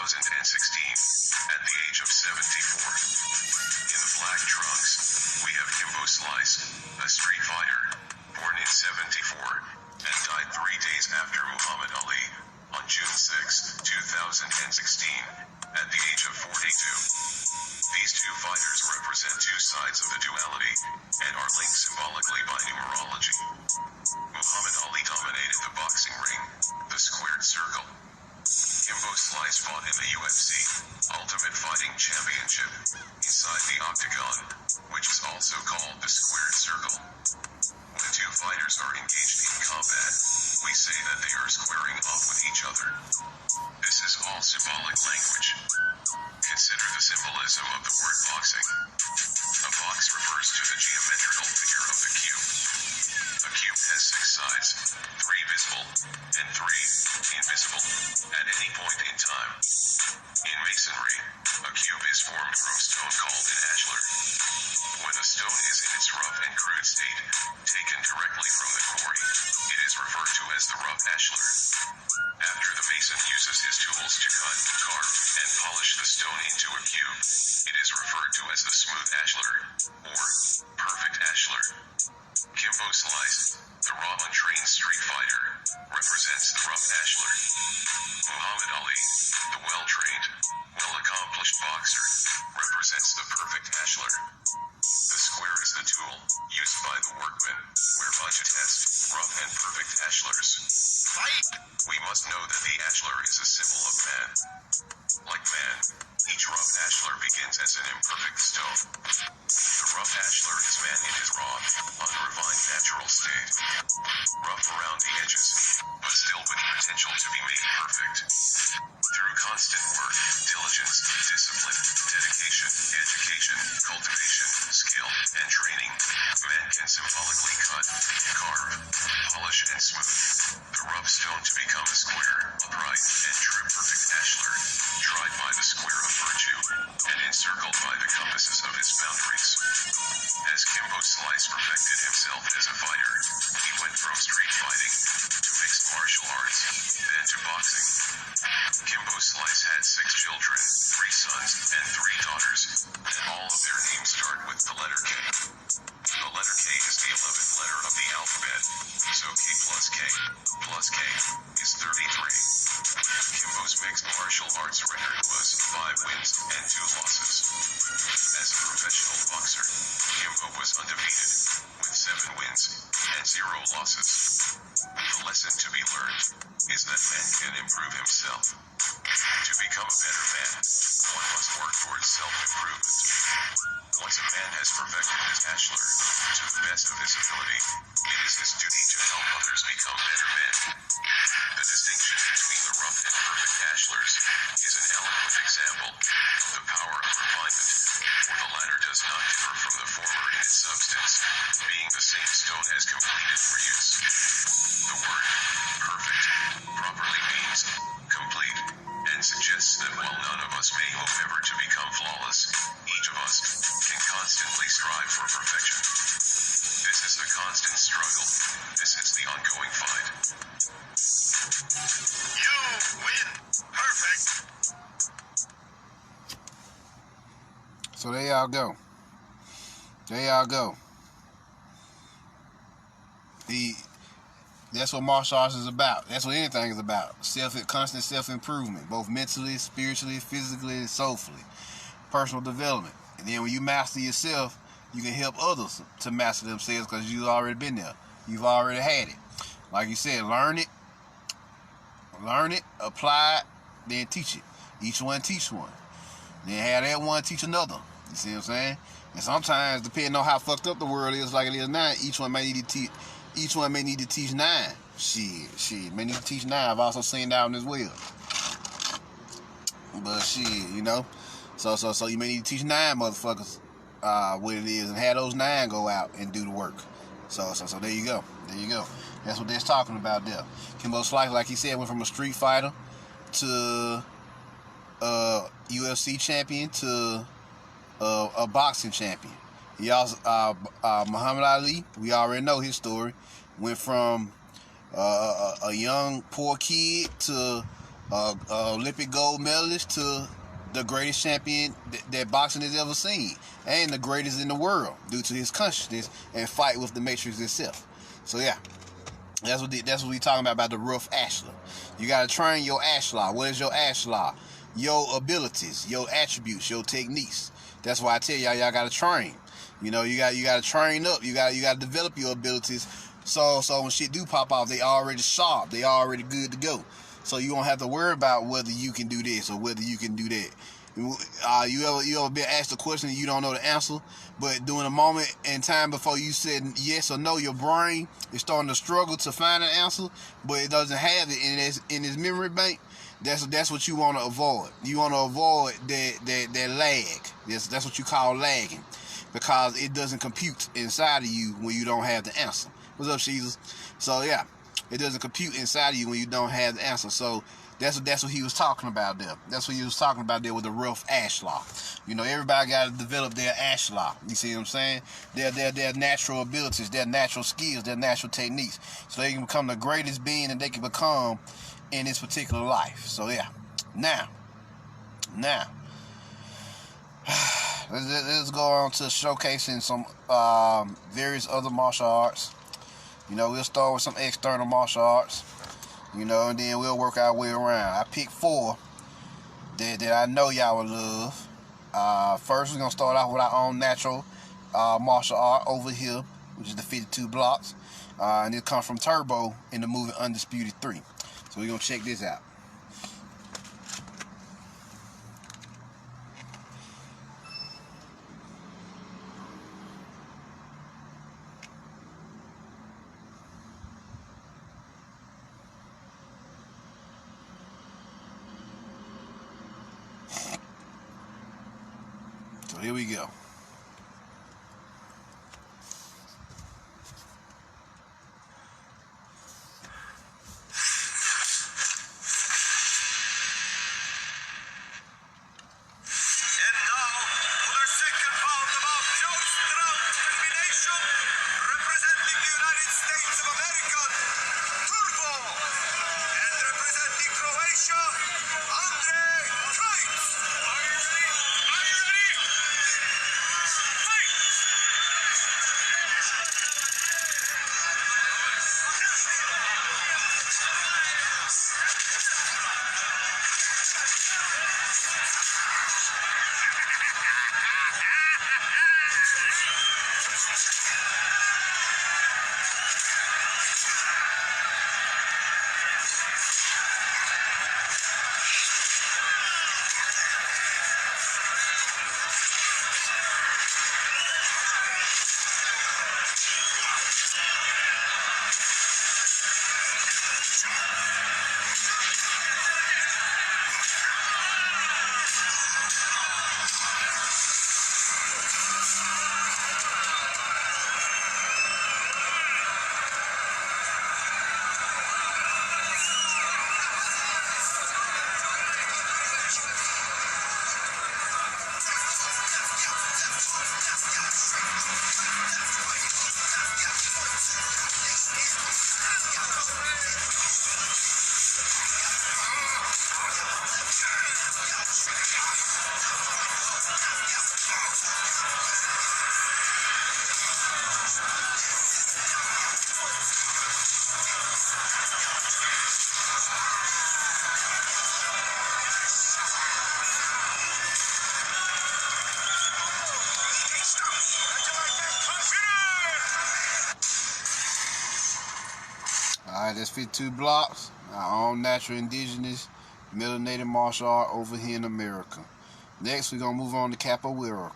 2016, at the age of 74. In the black trunks, we have Kimbo Slice, a street fighter, born in 74, and died 3 days after Muhammad Ali, on June 6, 2016, at the age of 42. These two fighters represent two sides of the duality, and are linked symbolically by numerology. Muhammad Ali dominated the boxing ring, the squared circle. Kimbo Slice fought in the UFC, Ultimate Fighting Championship, inside the octagon, which is also called the squared circle. When two fighters are engaged in combat, we say that they are squaring off with each other. This is all symbolic language. Consider the symbolism of the word boxing. A box refers to the geometrical figure of the cube. A cube has 6 sides, 3 visible, and 3 invisible, at any point in time. In masonry, a cube is formed from stone called an ashlar. When a stone is in its rough and crude state, taken directly from the quarry, it is referred to as the rough ashlar. After the mason uses his tools to cut, carve, and polish the stone into a cube, it is referred to as the smooth ashlar, or perfect ashlar. Kimbo Slice, the raw untrained street fighter, represents the rough ashlar. Muhammad Ali, the well-trained, well-accomplished boxer, represents the perfect ashlar. The square is the tool, used by the workman, whereby to test rough and perfect ashlars. Fight! We must know that the ashlar is a symbol of man. Like man, each rough ashlar begins as an imperfect stone. The rough ashlar is man in his raw, unrefined natural state. Rough around the edges, but still with potential to be made perfect. Through constant work, diligence, discipline, dedication, education, cultivation, skill, and training, man can symbolically cut, carve, polish, and smooth the rough stone to become a square, upright, and true perfect ashlar, tried by the square of virtue, and encircled by the compasses of its boundaries. As Kimbo Slice perfected himself as a fighter, he went from street fighting to mixed martial arts, then to boxing. Kimbo Slice had 6 children, 3 sons, and 3 daughters, and all of their names start with the letter K. The letter K is the 11th letter of the alphabet, so K plus K is 33. Kimbo's mixed martial arts record was 5 wins and 2 losses. As a professional boxer, Kimbo was undefeated, with 7 wins and 0 losses. The lesson to be learned is that man can improve himself. To become a better man, one must work towards self-improvement. Once a man has perfected his ashlar to the best of his ability, it is his duty to help others become better men. The distinction between the rough and perfect ashlars is an eloquent example of the power of refinement, for the latter does not differ from the former in its substance, being the same stone as completed for use. The word perfect properly means complete, and suggests that while none of us may hope ever to become flawless, each of us can constantly strive for perfection. This is the constant struggle. This is the ongoing fight. You win. Perfect. So there y'all go. There y'all go. That's what martial arts is about. That's what anything is about. Constant self-improvement, both mentally, spiritually, physically, and soulfully. Personal development. And then when you master yourself, you can help others to master themselves because you've already been there. You've already had it. Like you said, learn it, apply it, then teach it. Each one teach one. Then have that one teach another. You see what I'm saying? And sometimes, depending on how fucked up the world is like it is now, each one may need to teach 9. Shit, may need to teach 9. I've also seen that one as well. But shit, you know. So you may need to teach 9 motherfuckers what it is and have those 9 go out and do the work. So there you go. There you go. That's what they're talking about there. Kimbo Slice, like he said, went from a street fighter to UFC champion to a boxing champion. He also Muhammad Ali, we already know his story, went from a young poor kid to Olympic gold medalist to the greatest champion that boxing has ever seen, and the greatest in the world due to his consciousness and fight with the Matrix itself. So yeah, that's what we talking about the rough ashlar. You gotta train your ashlar. What is your ashlar? Your abilities, your attributes, your techniques. That's why I tell y'all gotta train. You know, you gotta train up. You gotta develop your abilities. So when shit do pop off, they already sharp. They already good to go. So you don't have to worry about whether you can do this or whether you can do that. You ever been asked a question and you don't know the answer, but during a moment in time before you said yes or no, your brain is starting to struggle to find an answer, but it doesn't have it in its memory bank. That's what you want to avoid. You want to avoid that lag. That's what you call lagging, because it doesn't compute inside of you when you don't have the answer. What's up, Jesus? So yeah, It doesn't compute inside of you when you don't have the answer. So that's what he was talking about there. That's what he was talking about there with the rough ash law. You know, everybody got to develop their ash law. You see what I'm saying? Their natural abilities, their natural skills, their natural techniques, so they can become the greatest being that they can become in this particular life. So yeah, now, let's go on to showcasing some various other martial arts. You know, we'll start with some external martial arts. You know, and then we'll work our way around. I picked 4 that I know y'all will love. First, we're going to start off with our own natural martial art over here, which is the 52 blocks. And it comes from Turbo in the movie Undisputed 3. So we're going to check this out. So here we go. Alright, that's 52 blocks. Our own natural, indigenous, melanated martial art over here in America. Next, we're going to move on to capoeira.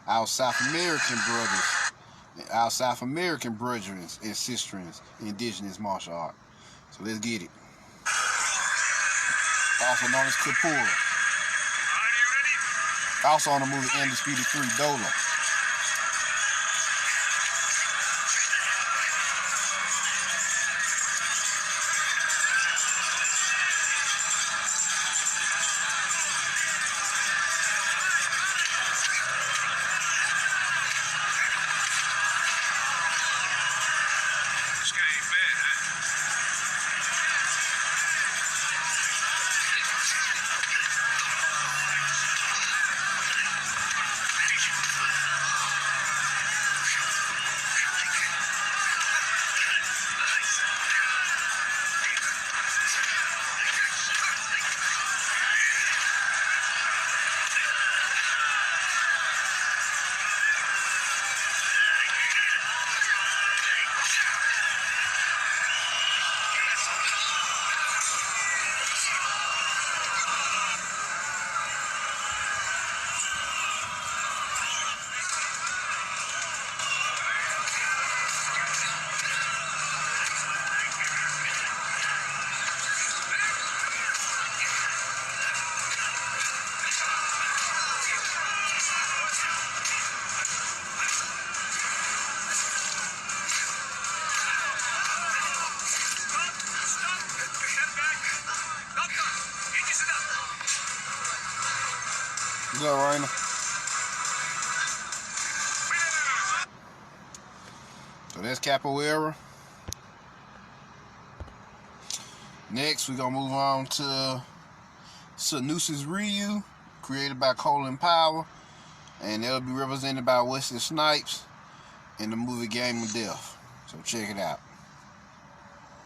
Our South American brothers, our South American brethren and sisters, indigenous martial art. So let's get it. Also known as capoeira. Also on the movie Undisputed 3, Dola. What's up, Raina? So that's Capoeira. Next, we're gonna move on to Sanusi's Ryu, created by Colin Powell, and they'll be represented by Wesley Snipes in the movie Game of Death. So check it out.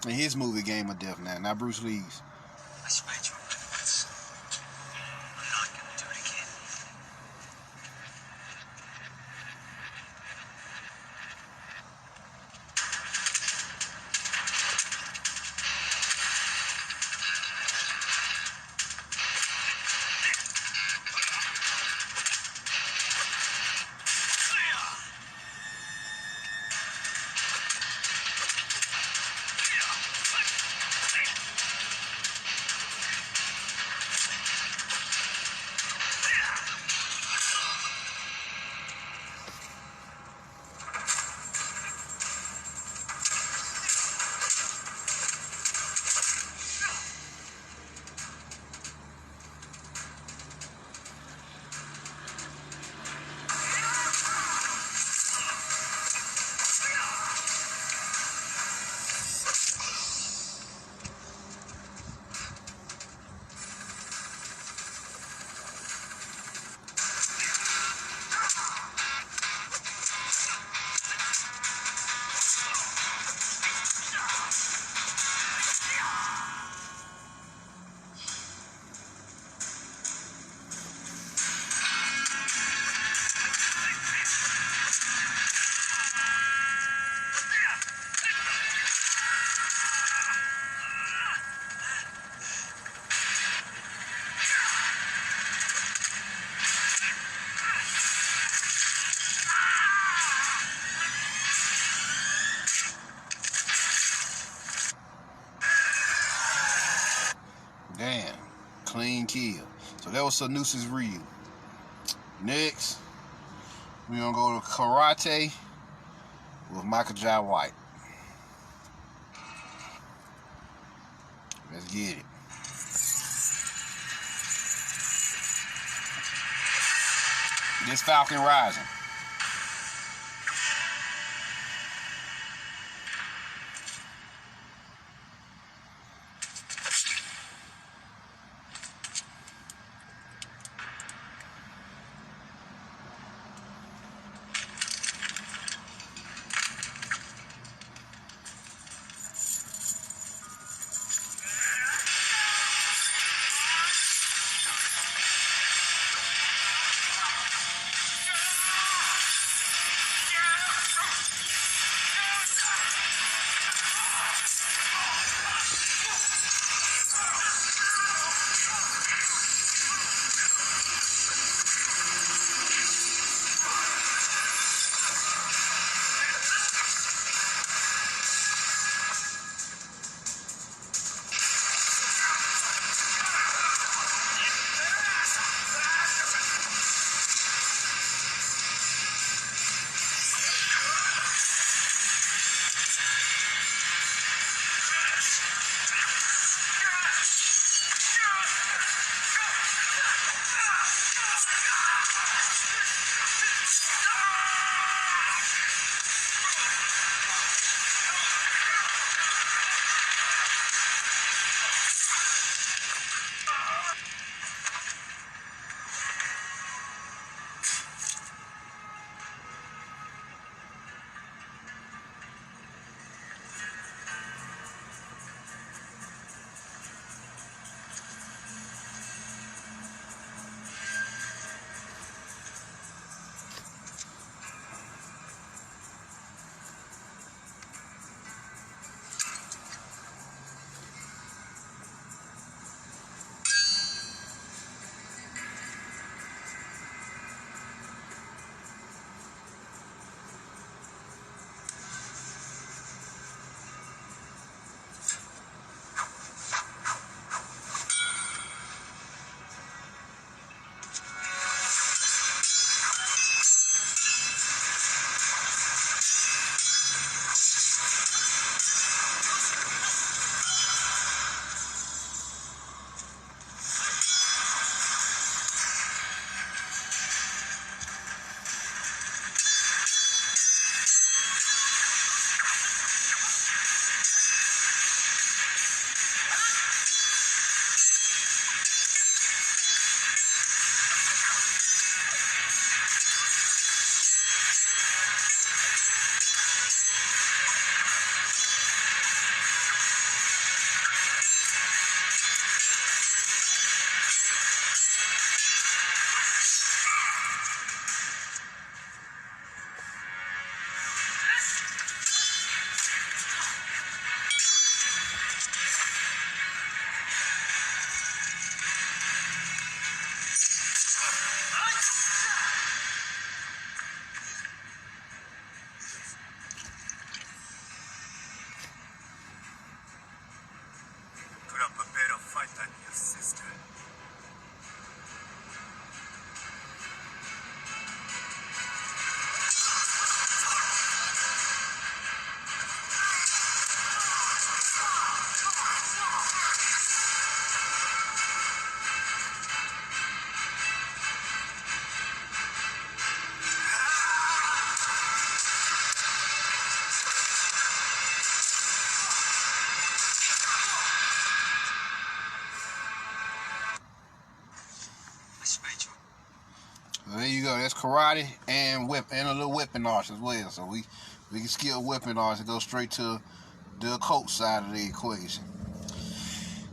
In his movie Game of Death now, not Bruce Lee's. I sprayed you once. I'm not gonna do it again. Damn, clean kill. So that was Sanusi's Ryu. Next, we're gonna go to Karate with Michael Jai White. Let's get it. This Falcon Rising. than your sister. There you go. That's karate and whip and a little whipping arts as well. So we can skip whipping arts and go straight to the occult side of the equation.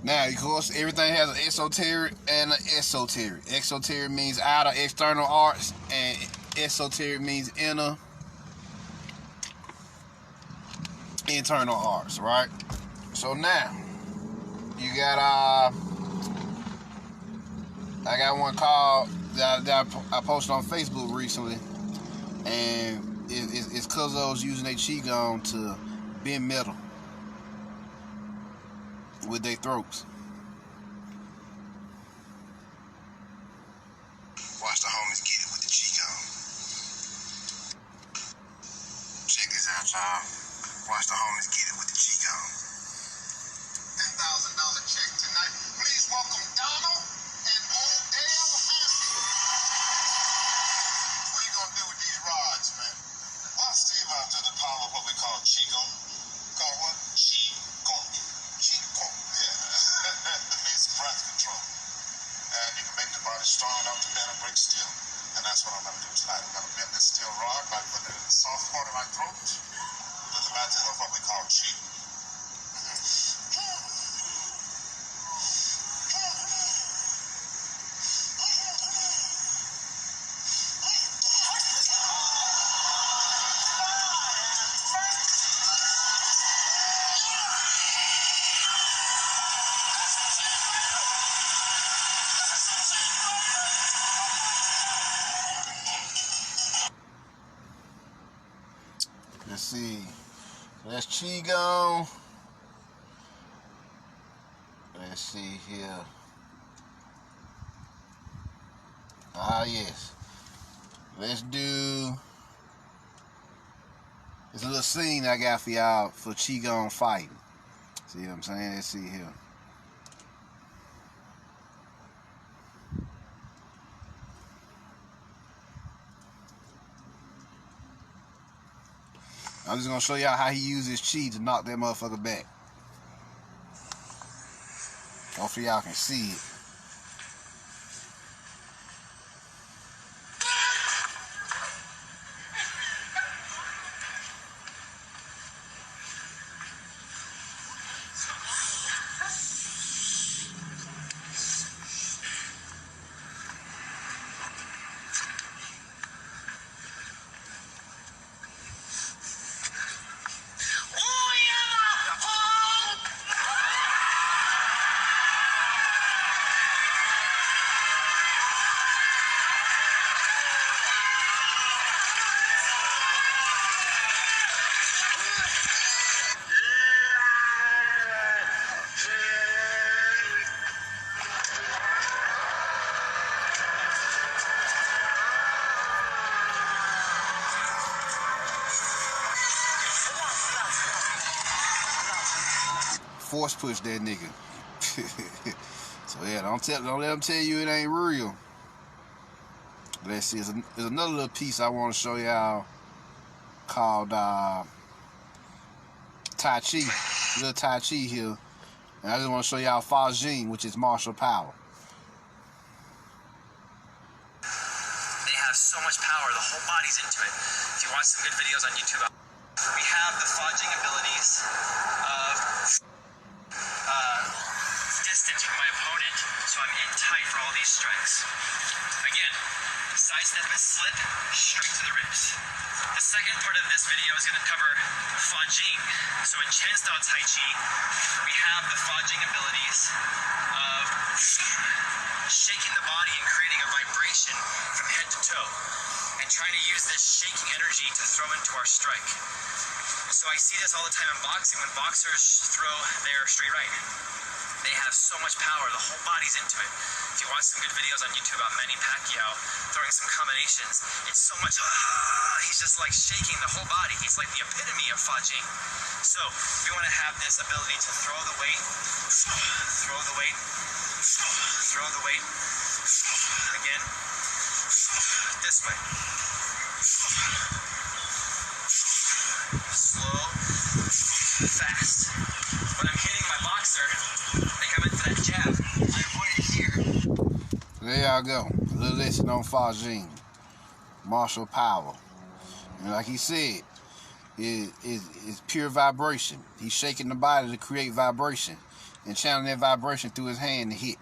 Now, of course, everything has an exoteric and an esoteric. Exoteric means outer, external arts, and esoteric means inner, internal arts, right? So now, you got I got one called that I posted on Facebook recently, and it's cause I was using their Qigong to bend metal with their throats. Watch the homies get it with the Qigong. Check this out, y'all. Watch the homies get it with the Qigong. $10,000 check tonight. Please welcome Donald and Odell Hampton. What are you gonna do with these rods, man? Well, Steve, I'll do the power of what we call Qigong. Call what? Qigong. Qigong. Yeah. That means breath control. And you can make the body strong enough to bend and break steel. And that's what I'm going to do tonight. I'm going to bend this steel rod by putting it in the soft part of my throat with the method of what we call chi. Let's see. So that's Qigong. Let's see here. Yes. Let's do. It's a little scene I got for y'all for Qigong fighting. See what I'm saying? Let's see here. I'm just gonna show y'all how he uses chi to knock that motherfucker back. Hopefully y'all can see it. Force push that nigga. So yeah, don't let them tell you it ain't real. Let's see, there's another little piece I want to show y'all called Tai Chi. Little Tai Chi here. And I just want to show y'all Fa Jing, which is martial power. They have so much power, the whole body's into it. If you watch some good videos on YouTube, we have the Fa Jing abilities of distance from my opponent, so I'm in tight for all these strikes. Again, sidestep and slip, straight to the ribs. The second part of this video is going to cover Fa Jing. So in Chen style Tai Chi, we have the Fa Jing abilities of shaking the body and creating a vibration from head to toe, and trying to use this shaking energy to throw into our strike. So I see this all the time in boxing when boxers throw their straight right. They have so much power, the whole body's into it. If you watch some good videos on YouTube about Manny Pacquiao throwing some combinations, it's so much, he's just like shaking the whole body. He's like the epitome of Fajing. So we want to have this ability to throw the weight, throw the weight, throw the weight, again, this way. Slow, fast. When I'm hitting my boxer, like I'm into that jab, I avoid it here. There y'all go. A little lesson on Fajing. Martial power. And like he said, it's pure vibration. He's shaking the body to create vibration and channeling that vibration through his hand to hit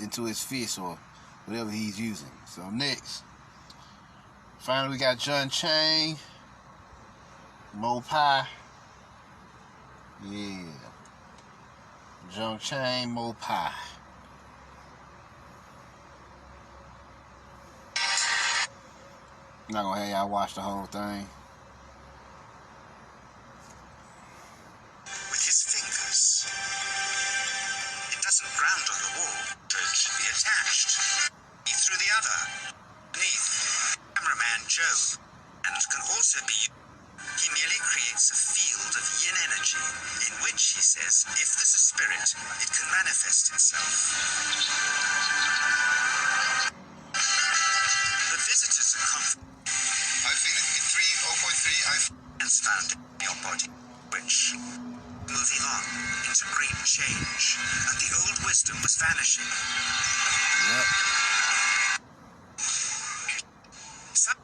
into his fist or whatever he's using. So next, finally we got John Chang, Mo Pai. Yeah. John Chang, Mo Pai. I'm not gonna have y'all watch the whole thing. With his fingers. It doesn't ground on the wall, so it should be attached. He through the other. Beneath, cameraman Joe, and can also be used. He merely creates a field of yin energy, in which, he says, if there's a spirit, it can manifest itself. The visitors are confident. I feel it in 3, 0.3, Has found in your body, which, moving on into great change, and the old wisdom was vanishing. Yep. Some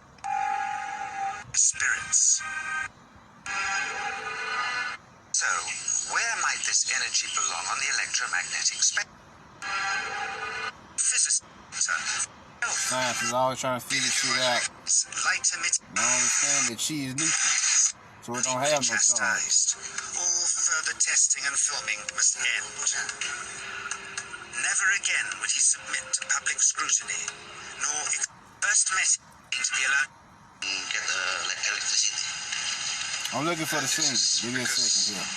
spirits. So, where might this energy belong on the electromagnetic spectrum? Physicists. Science is always trying to figure shit out. Light emitting. And I understand that chi is neutral, so it don't have no charge. Chastised. All further testing and filming must end. Never again would he submit to public scrutiny, nor first message to be allowed to get electricity. I'm looking for the scene. Give me a second here.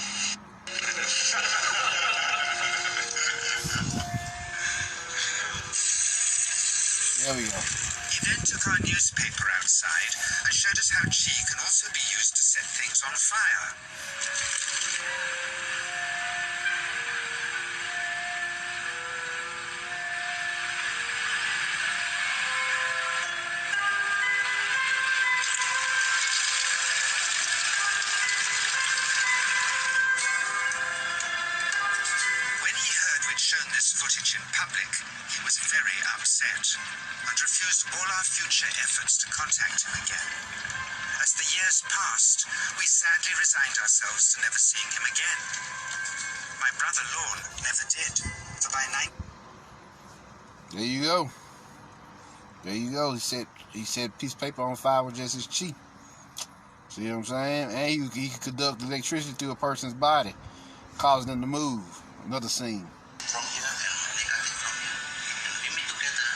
There we go. He then took our newspaper outside and showed us how chi can also be used to set things on fire. When he heard we'd shown this footage in public, he was very upset and refused all our future efforts to contact him again. As the years passed, we sadly resigned ourselves to never seeing him again. My brother Lorne never did, for by 9... There you go. There you go. He set piece of paper on fire with just his chi. See what I'm saying? And he could conduct electricity through a person's body, causing them to move. Another scene. From here and negative from here. We meet together,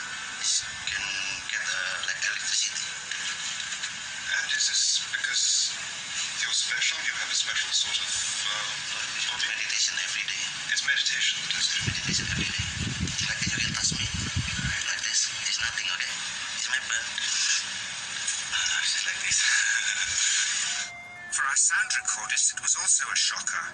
can get electricity. And is this because you're special? You have a special sort of body? Meditation every day. It's meditation that has to do. Meditation every day. Like you will touch me. Like this. It's nothing, okay? It's my bird. Just like this. For our sound recordist, it was also a shocker.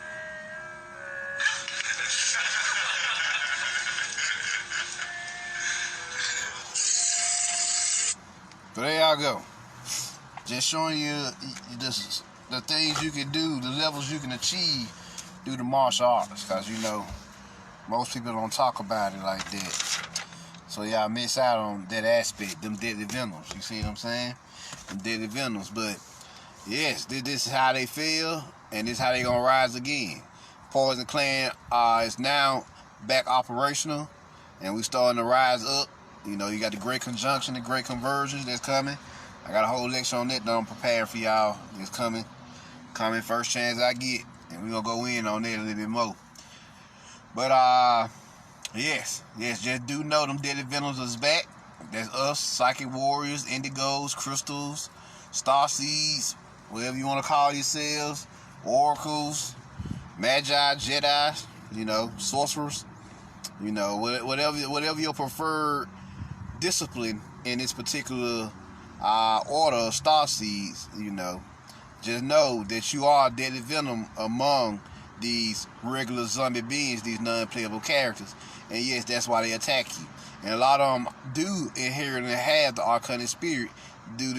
So there y'all go. Just showing you the things you can do, the levels you can achieve through the martial arts. Because, you know, most people don't talk about it like that. So y'all miss out on that aspect, them deadly venoms. You see what I'm saying? Them deadly venoms. But, yes, this is how they feel, and this is how they going to rise again. Poison Clan is now back operational, and we starting to rise up. You know, you got the Great Conjunction, the Great Conversions that's coming. I got a whole lecture on that I'm preparing for y'all. It's coming first chance I get, and we're going to go in on that a little bit more. But, yes, just do know them Deadly Venoms is back. That's us, Psychic Warriors, Indigos, Crystals, Starseeds, whatever you want to call yourselves, Oracles, Magi, Jedi, you know, sorcerers, you know, whatever your preferred discipline in this particular order of star seeds, you know, just know that you are a deadly venom among these regular zombie beings, these non-playable characters. And yes, that's why they attack you. And a lot of them do inherently have the archonic spirit due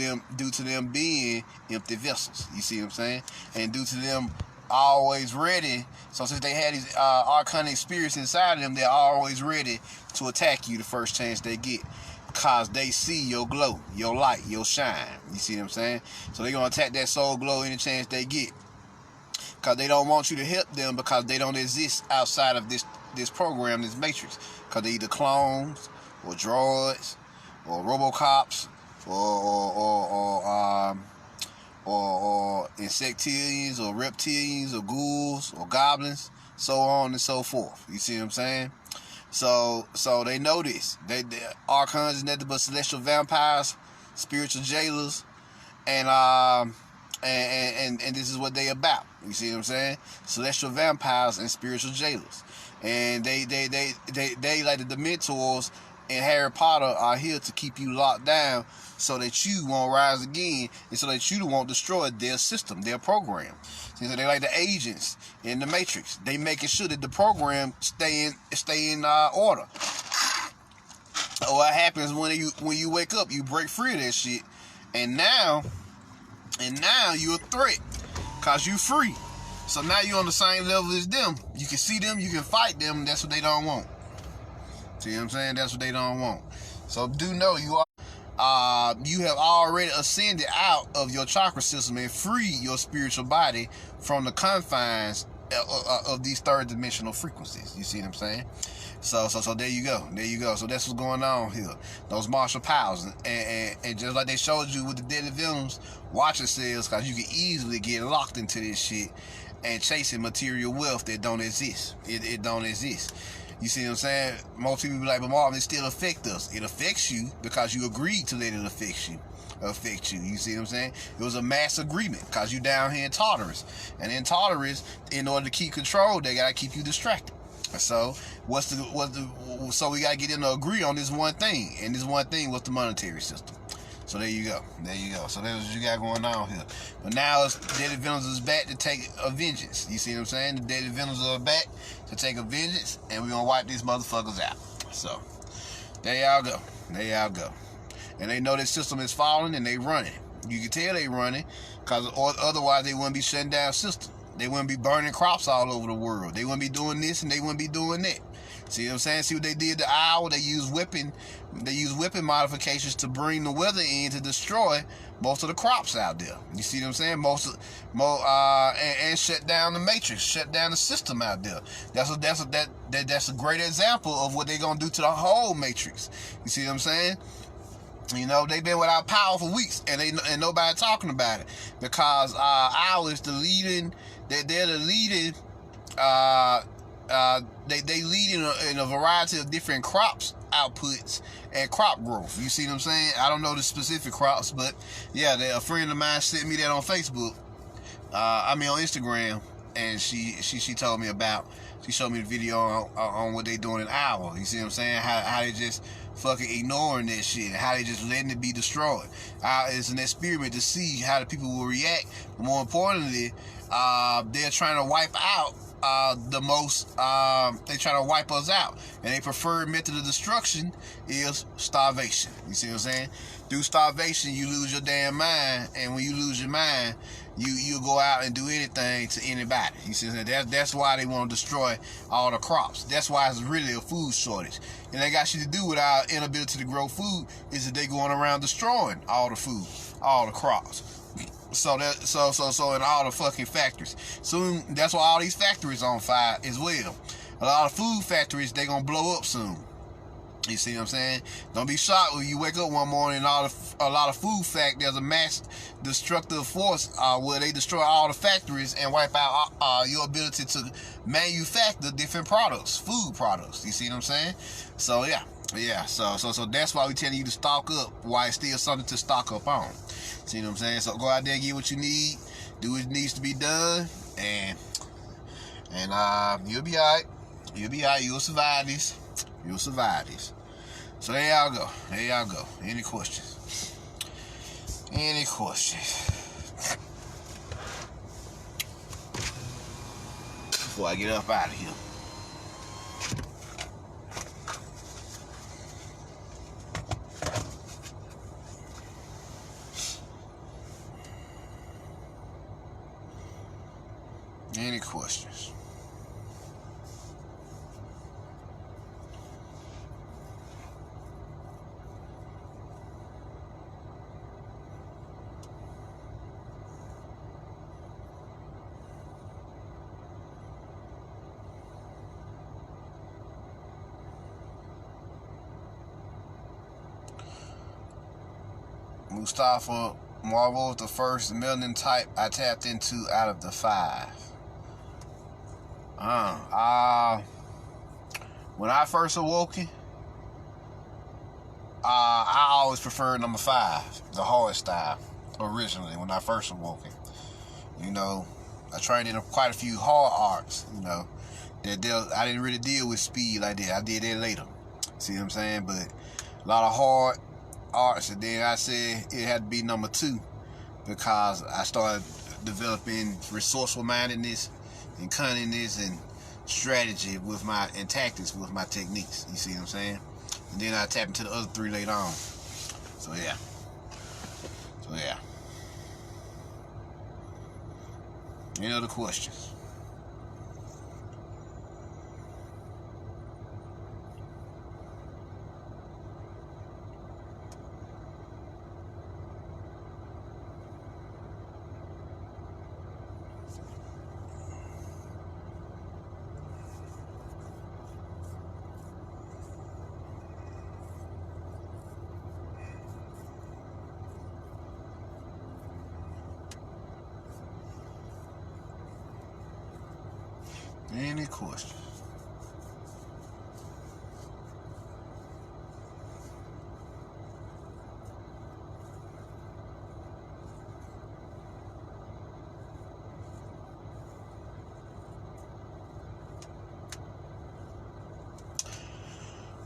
to them being empty vessels. You see what I'm saying? And due to them always ready. So since they had these archonic spirits inside of them, they're always ready to attack you the first chance they get. Because they see your glow, your light, your shine. You see what I'm saying? So they're going to attack that soul glow any chance they get. Because they don't want you to help them, because they don't exist outside of this program, this matrix. Because they're either clones, or droids, or robocops, or insectarians, or reptilians, or ghouls, or goblins, so on and so forth. You see what I'm saying? So they know this. They archons is nothing but celestial vampires, spiritual jailers, and this is what they about. You see what I'm saying? Celestial vampires and spiritual jailers. And they like the Dementors in Harry Potter are here to keep you locked down so that you won't rise again, and so that you won't destroy their system, their program. So they like the agents in the Matrix. They making sure that the program stay in order. What happens when you wake up, you break free of that shit, and now you're a threat, cause you free. So now you're on the same level as them. You can see them, you can fight them. That's what they don't want. See what I'm saying? That's what they don't want. So do know you have already ascended out of your chakra system and free your spiritual body from the confines of these third dimensional frequencies. You see what I'm saying? So there you go. There you go. So that's what's going on here. Those martial powers. And just like they showed you with the Deadly Venoms, watch yourselves, because you can easily get locked into this shit and chasing material wealth that don't exist. It don't exist. You see what I'm saying? Most people be like, but Marvin, it still affects us. It affects you because you agreed to let it affect you. You see what I'm saying? It was a mass agreement, because you down here in Tartarus. And in Tartarus, in order to keep control, they gotta keep you distracted. So so we gotta get in to agree on this one thing. And this one thing was the monetary system. So there you go. There you go. So that's what you got going on here. But now Deadly Venoms is back to take a vengeance. You see what I'm saying? The Deadly Venoms are back to take a vengeance, and we're gonna wipe these motherfuckers out. So there y'all go. There y'all go. And they know their system is falling, and they running. You can tell they running, because otherwise they wouldn't be shutting down system. They wouldn't be burning crops all over the world. They wouldn't be doing this, and they wouldn't be doing that. See what I'm saying? See what they did to Owl? They used weapon modifications to bring the weather in to destroy most of the crops out there. You see what I'm saying? And shut down the matrix, shut down the system out there. That's a great example of what they're gonna do to the whole matrix. You see what I'm saying? You know, they've been without power for weeks, and nobody talking about it, because Owl is the leading. They're the leading. They lead in a variety of different crops outputs and crop growth. You see what I'm saying? I don't know the specific crops, but yeah, a friend of mine sent me that on Facebook. On Instagram, and she told me about. She showed me the video on what they doing in Iowa. You see what I'm saying? How they just fucking ignoring that shit, how they just letting it be destroyed. It's an experiment to see how the people will react. But more importantly, they're trying to wipe out they try to wipe us out, and their preferred method of destruction is starvation. You see what I'm saying? Through starvation, you lose your damn mind, and when you lose your mind, you go out and do anything to anybody. You see what I'm saying? That's why they want to destroy all the crops. That's why it's really a food shortage, and they got shit to do with our inability to grow food. Is that they going around destroying all the food, all the crops. So in all the fucking factories. Soon, that's why all these factories on fire as well. A lot of food factories, they gonna blow up soon. You see what I'm saying? Don't be shocked when you wake up one morning and a lot of food there's a mass destructive force where they destroy all the factories and wipe out your ability to manufacture different products, food products. You see what I'm saying? So yeah. So that's why we telling you to stock up, why it's still something to stock up on. See what I'm saying? So go out there and get what you need, do what needs to be done, and you'll be alright. You'll be alright. You'll survive this. You'll survive this. So there y'all go. There y'all go. Any questions? Any questions? Before I get up out of here. Any questions? Mustafa, Marvel was the first melanin type I tapped into out of the 5. When I first awoken, I always preferred number 5, the hard style, originally, when I first awoken. You know, I trained in quite a few hard arts, you know, I didn't really deal with speed like that. I did that later. See what I'm saying? But a lot of hard arts, and then I said it had to be number 2 because I started developing resourceful mindedness and cunningness and strategy with and tactics with my techniques. You see what I'm saying? And then I tap into the other 3 later on. So yeah. Any other questions? Any questions?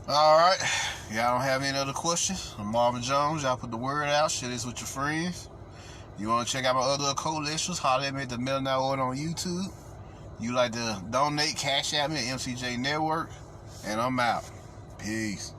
Alright, y'all don't have any other questions? I'm Marvin Jones. Y'all put the word out, share this with your friends. You want to check out my other occult lectures, holler at me at the Melanin Order on YouTube. You like to donate, Cashapp me at mcjnetwork, and I'm out. Peace.